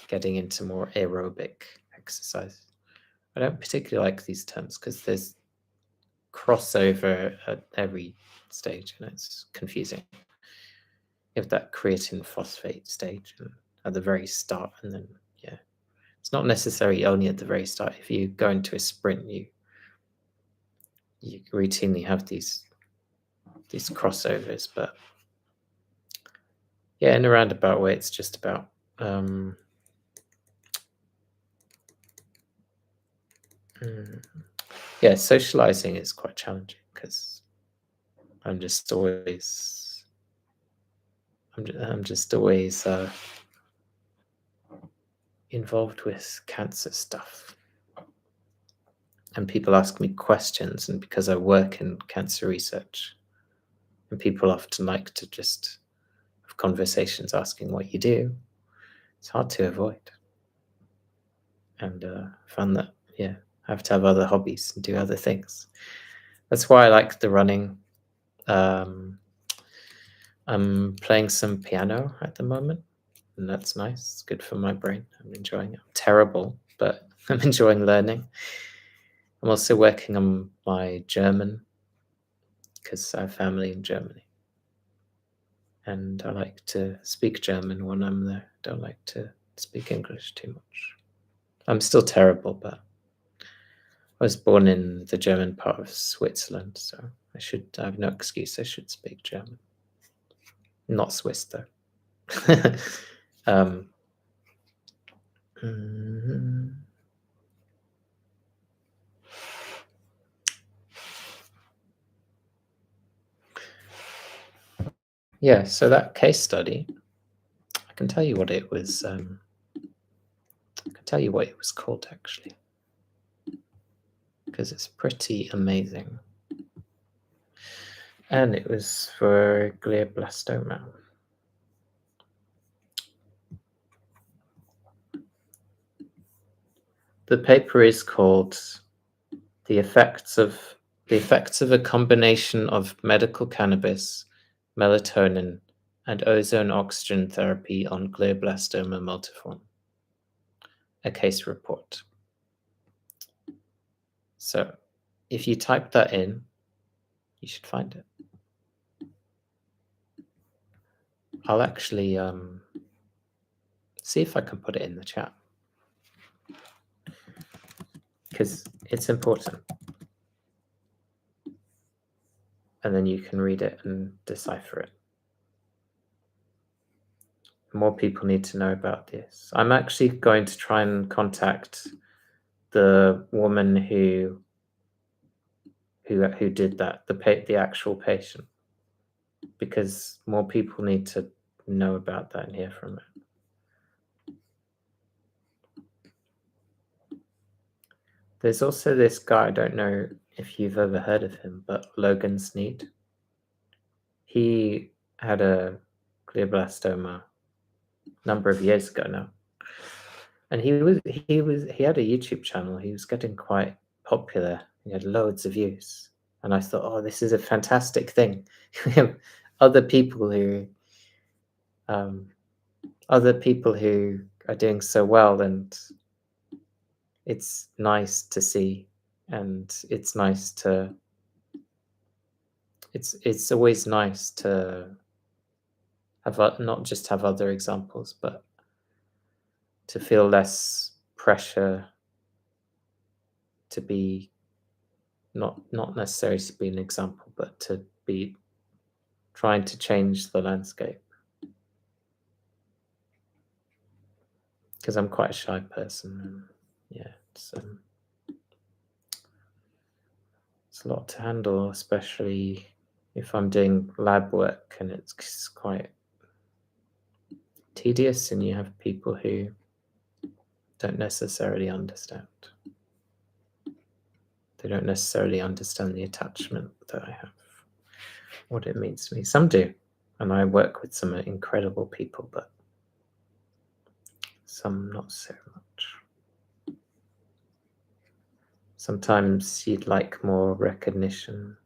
getting into more aerobic exercise. I don't particularly like these terms because there's crossover at every stage and it's confusing. You have that creatine phosphate stage at the very start, and then yeah, it's not necessarily only at the very start. If you go into a sprint, you routinely have these crossovers, but yeah, in a roundabout way, it's just about yeah, socializing is quite challenging because I'm just always involved with cancer stuff. and people ask me questions, and because I work in cancer research, and people often like to just have conversations asking what you do, it's hard to avoid. And I found that, I have to have other hobbies and do other things. That's why I like the running. I'm playing some piano at the moment, and that's nice. It's good for my brain. I'm enjoying it. I'm terrible, but I'm enjoying learning. I'm also working on my German because I have family in Germany. And I like to speak German when I'm there. I don't like to speak English too much. I'm still terrible, but I was born in the German part of Switzerland, so I have no excuse. I should speak German. Not Swiss, though. um, mhm. Yeah, so that case study, I can tell you what it was. I can tell you what it was called, actually, because it's pretty amazing. And it was for glioblastoma. The paper is called the effects of a combination of medical cannabis, melatonin, and ozone oxygen therapy on glioblastoma multiforme. A case report. So if you type that in, you should find it. I'll actually see if I can put it in the chat, because it's important. And then you can read it and decipher it. More people need to know about this. I'm actually going to try and contact the woman who did that, the actual patient, because more people need to know about that and hear from it. There's also this guy, I don't know if you've ever heard of him, but Logan Sneed. He had a glioblastoma a number of years ago now. And he had a YouTube channel. He was getting quite popular. He had loads of views. And I thought, oh, this is a fantastic thing. We have other people who are doing so well, and it's nice to see, and it's always nice to have not just have other examples, but to feel less pressure to be not necessarily to be an example, but to be trying to change the landscape. Because I'm quite a shy person, and it's a lot to handle, especially if I'm doing lab work, and it's quite tedious, and you have people who don't necessarily understand. They don't necessarily understand the attachment that I have, what it means to me. Some do, and I work with some incredible people, but some not so much. Sometimes you'd like more recognition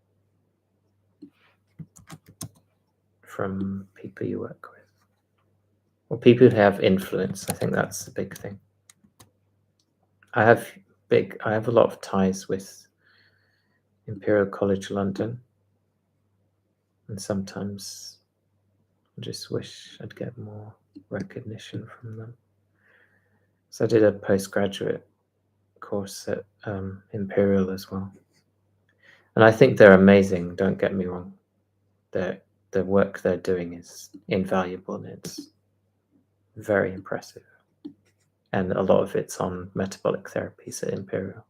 from people you work with, or people who have influence. I think that's the big thing. I have a lot of ties with Imperial College London, and sometimes I just wish I'd get more recognition from them. So I did a postgraduate course at Imperial as well, and I think they're amazing. Don't get me wrong; the work they're doing is invaluable, and it's very impressive. And a lot of it's on metabolic therapies at Imperial.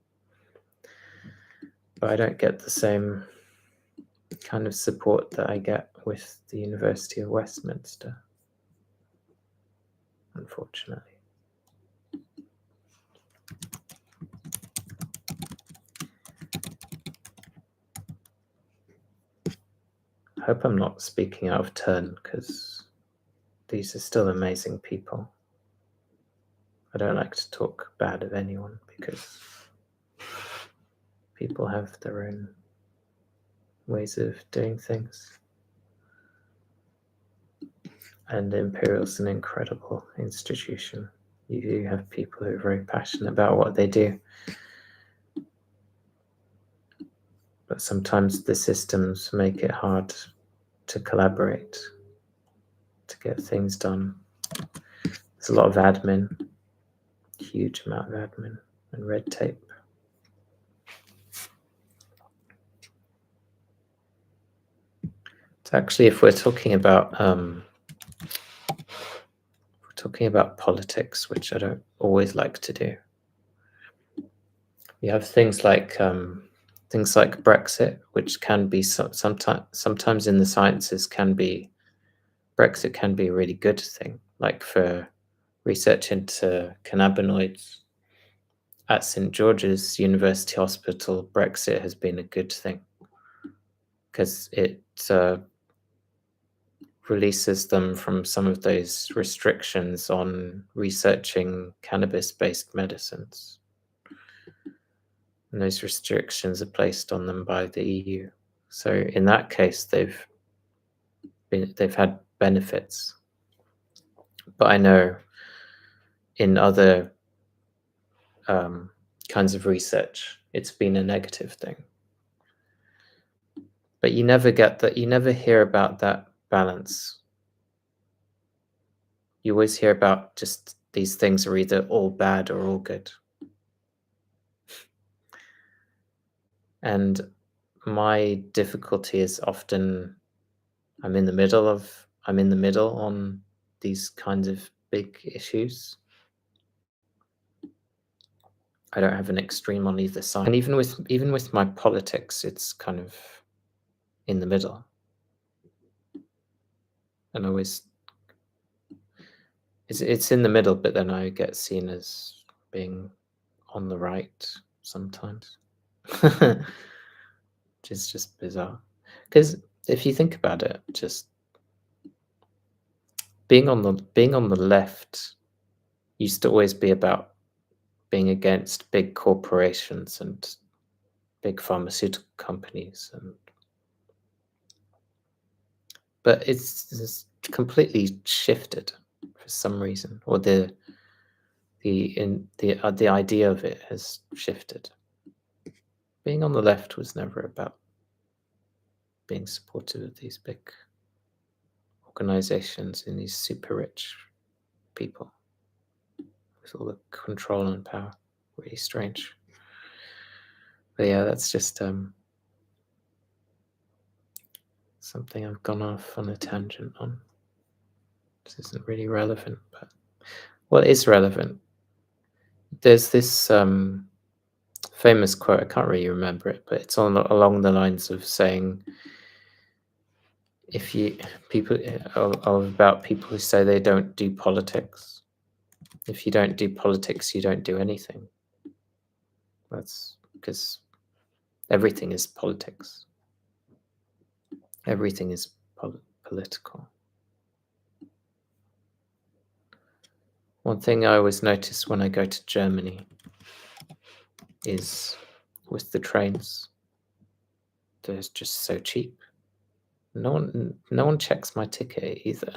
But I don't get the same kind of support that I get with the University of Westminster, unfortunately. hope I'm not speaking out of turn, because these are still amazing people. I don't like to talk bad of anyone, because people have their own ways of doing things. And Imperial's an incredible institution. You do have people who are very passionate about what they do. But sometimes the systems make it hard to collaborate, to get things done. There's a lot of admin, huge amount of admin and red tape. So actually, if we're talking about politics, which I don't always like to do, you have things like Brexit, which can be sometimes in the sciences Brexit can be a really good thing, like for research into cannabinoids at St. George's University Hospital. Brexit has been a good thing because it releases them from some of those restrictions on researching cannabis-based medicines. And those restrictions are placed on them by the EU. So in that case, they've had benefits. But I know in other kinds of research, it's been a negative thing. But you never get that. You never hear about that balance. You always hear about just these things are either all bad or all good. And my difficulty is often I'm in the middle on these kinds of big issues. I don't have an extreme on either side. And even with my politics, it's kind of in the middle. And always it's in the middle, but then I get seen as being on the right sometimes. Which is just bizarre. Because if you think about it, just being on the left used to always be about being against big corporations and big pharmaceutical companies, but it's completely shifted for some reason, or the idea of it has shifted. Being on the left was never about being supportive of these big organizations and these super rich people with all the control and power. Really strange. But yeah, that's just something I've gone off on a tangent on. This isn't really relevant, but what is relevant? There's this famous quote, I can't really remember it, but it's along the lines of saying, about people who say they don't do politics. If you don't do politics, you don't do anything. That's because everything is politics. Everything is political. One thing I always notice when I go to Germany is with the trains, they're just so cheap. No one checks my ticket either.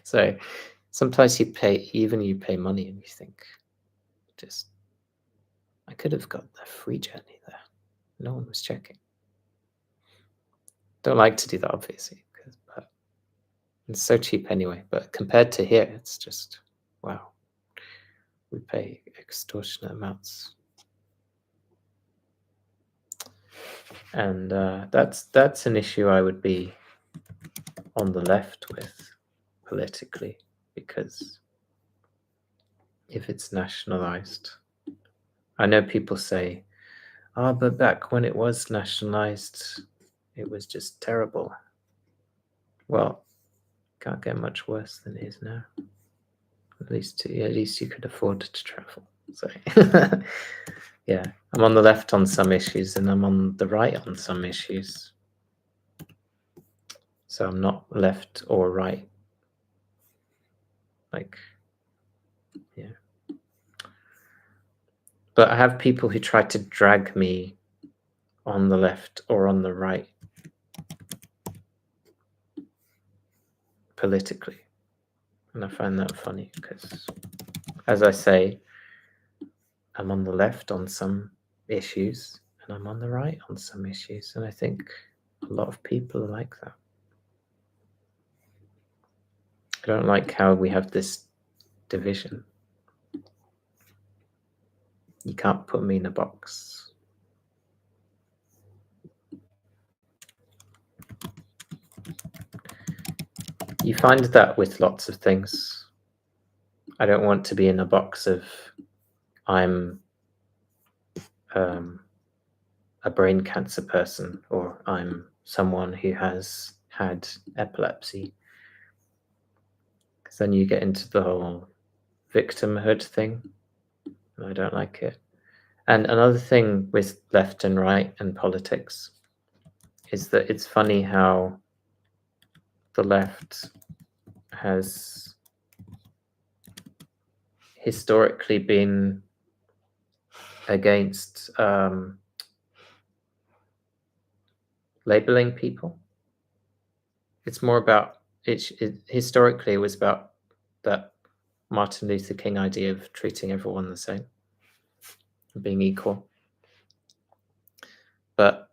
So sometimes you pay money and you think, I could have got a free journey there. No one was checking. Don't like to do that, obviously, but it's so cheap anyway. But compared to here, it's just, wow. We pay extortionate amounts. And that's an issue I would be on the left with politically, because if it's nationalized, I know people say, but back when it was nationalized, it was just terrible. Well, can't get much worse than it is now. At least you could afford to travel. So yeah, I'm on the left on some issues and I'm on the right on some issues. So I'm not left or right. Like, yeah. But I have people who try to drag me on the left or on the right politically. And I find that funny because, as I say, I'm on the left on some issues and I'm on the right on some issues. And I think a lot of people are like that. I don't like how we have this division. You can't put me in a box. You find that with lots of things. I don't want to be in a box of I'm a brain cancer person or I'm someone who has had epilepsy. Because then you get into the whole victimhood thing, and I don't like it. And another thing with left and right and politics is that it's funny how the left has historically been against labeling people. It's more about historically it was about that Martin Luther King idea of treating everyone the same, being equal. But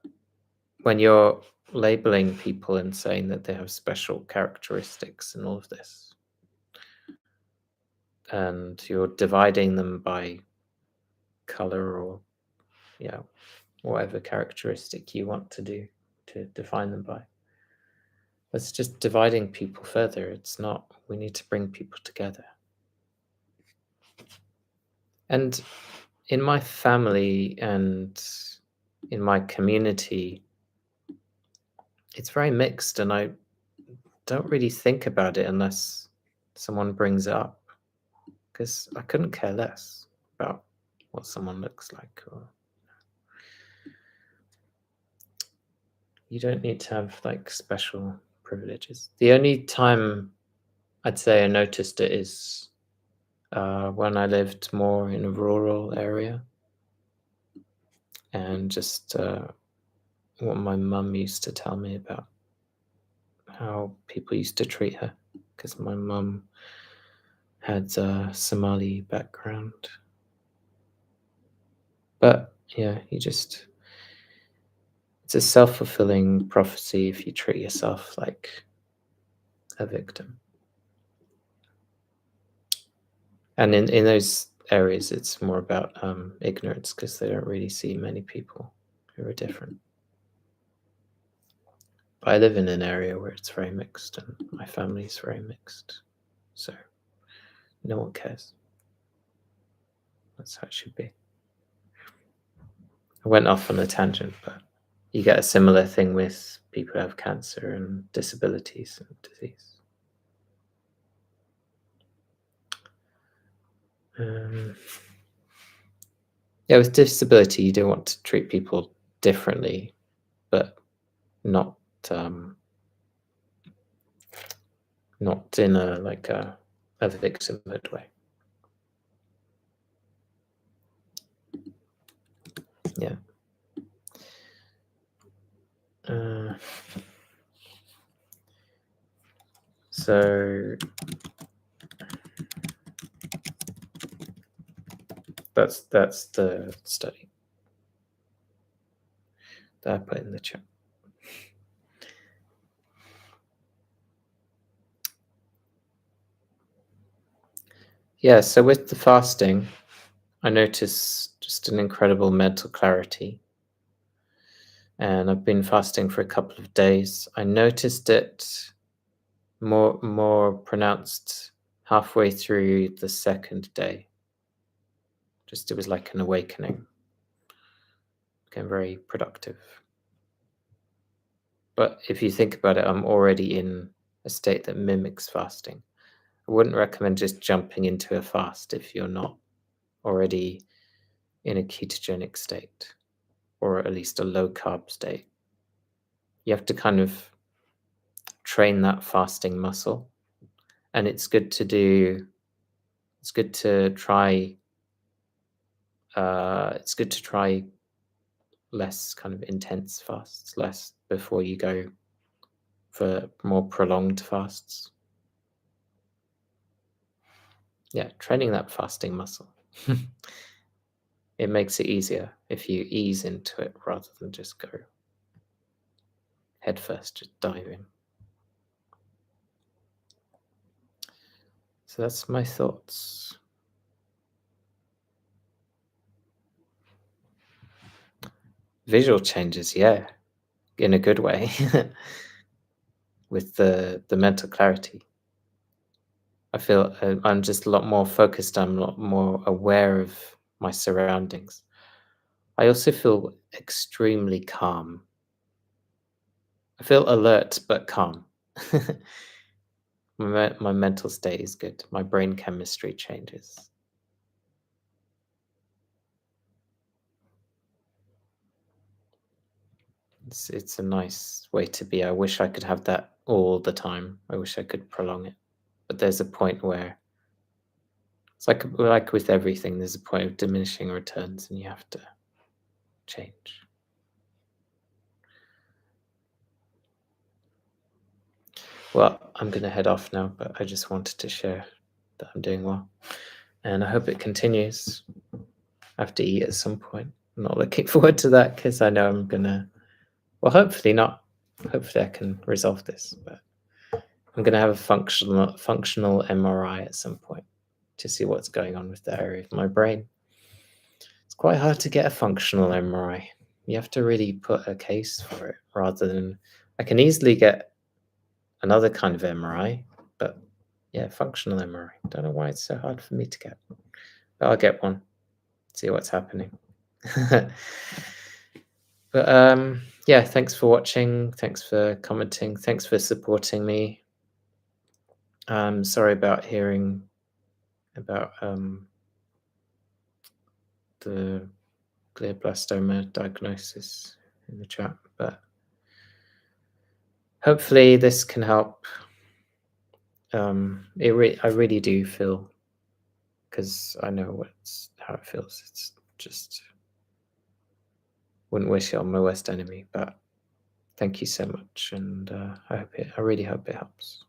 when you're labeling people and saying that they have special characteristics and all of this, and you're dividing them by color or whatever characteristic you want to do to define them by, that's just dividing people further. It's not. We need to bring people together. And in my family and in my community, it's very mixed, and I don't really think about it unless someone brings it up, because I couldn't care less about what someone looks like. Or you don't need to have like special privileges. The only time I'd say I noticed it is when I lived more in a rural area, and just what my mum used to tell me about how people used to treat her, because my mum had a Somali background. But yeah, it's a self-fulfilling prophecy if you treat yourself like a victim. And in those areas, it's more about ignorance, because they don't really see many people who are different. But I live in an area where it's very mixed, and my family is very mixed, so no one cares. That's how it should be. I went off on a tangent, but you get a similar thing with people who have cancer and disabilities and disease. Yeah, with disability, you don't want to treat people differently, but not in a victimhood way. Yeah. So that's the study that I put in the chat. Yeah, so with the fasting, I noticed just an incredible mental clarity. And I've been fasting for a couple of days. I noticed it more pronounced halfway through the second day. Just it was like an awakening. Became very productive. But if you think about it, I'm already in a state that mimics fasting. I wouldn't recommend just jumping into a fast if you're not already in a ketogenic state, or at least a low carb state. You have to kind of train that fasting muscle. And it's good to do, it's good to try, it's good to try less kind of intense fasts, less before you go for more prolonged fasts. Yeah, training that fasting muscle. It makes it easier if you ease into it rather than just go head first, just dive in. So that's my thoughts. Visual changes, yeah, in a good way, with the mental clarity. I feel I'm just a lot more focused. I'm a lot more aware of my surroundings. I also feel extremely calm. I feel alert but calm. My mental state is good. My brain chemistry changes. It's a nice way to be. I wish I could have that all the time. I wish I could prolong it. But there's a point where it's like with everything, there's a point of diminishing returns and you have to change. Well, I'm going to head off now, but I just wanted to share that I'm doing well. And I hope it continues. I have to eat at some point. I'm not looking forward to that because I know I'm going to, well, hopefully not. Hopefully I can resolve this, but I'm going to have a functional MRI at some point to see what's going on with that area of my brain. It's quite hard to get a functional MRI. You have to really put a case for it rather than, I can easily get another kind of MRI, but yeah, functional MRI. Don't know why it's so hard for me to get, but I'll get one, see what's happening. But yeah, thanks for watching. Thanks for commenting. Thanks for supporting me. Sorry about hearing about the glioblastoma diagnosis in the chat, but hopefully this can help. I really do feel, because I know how it feels. It's just wouldn't wish it on my worst enemy. But thank you so much, and I really hope it helps.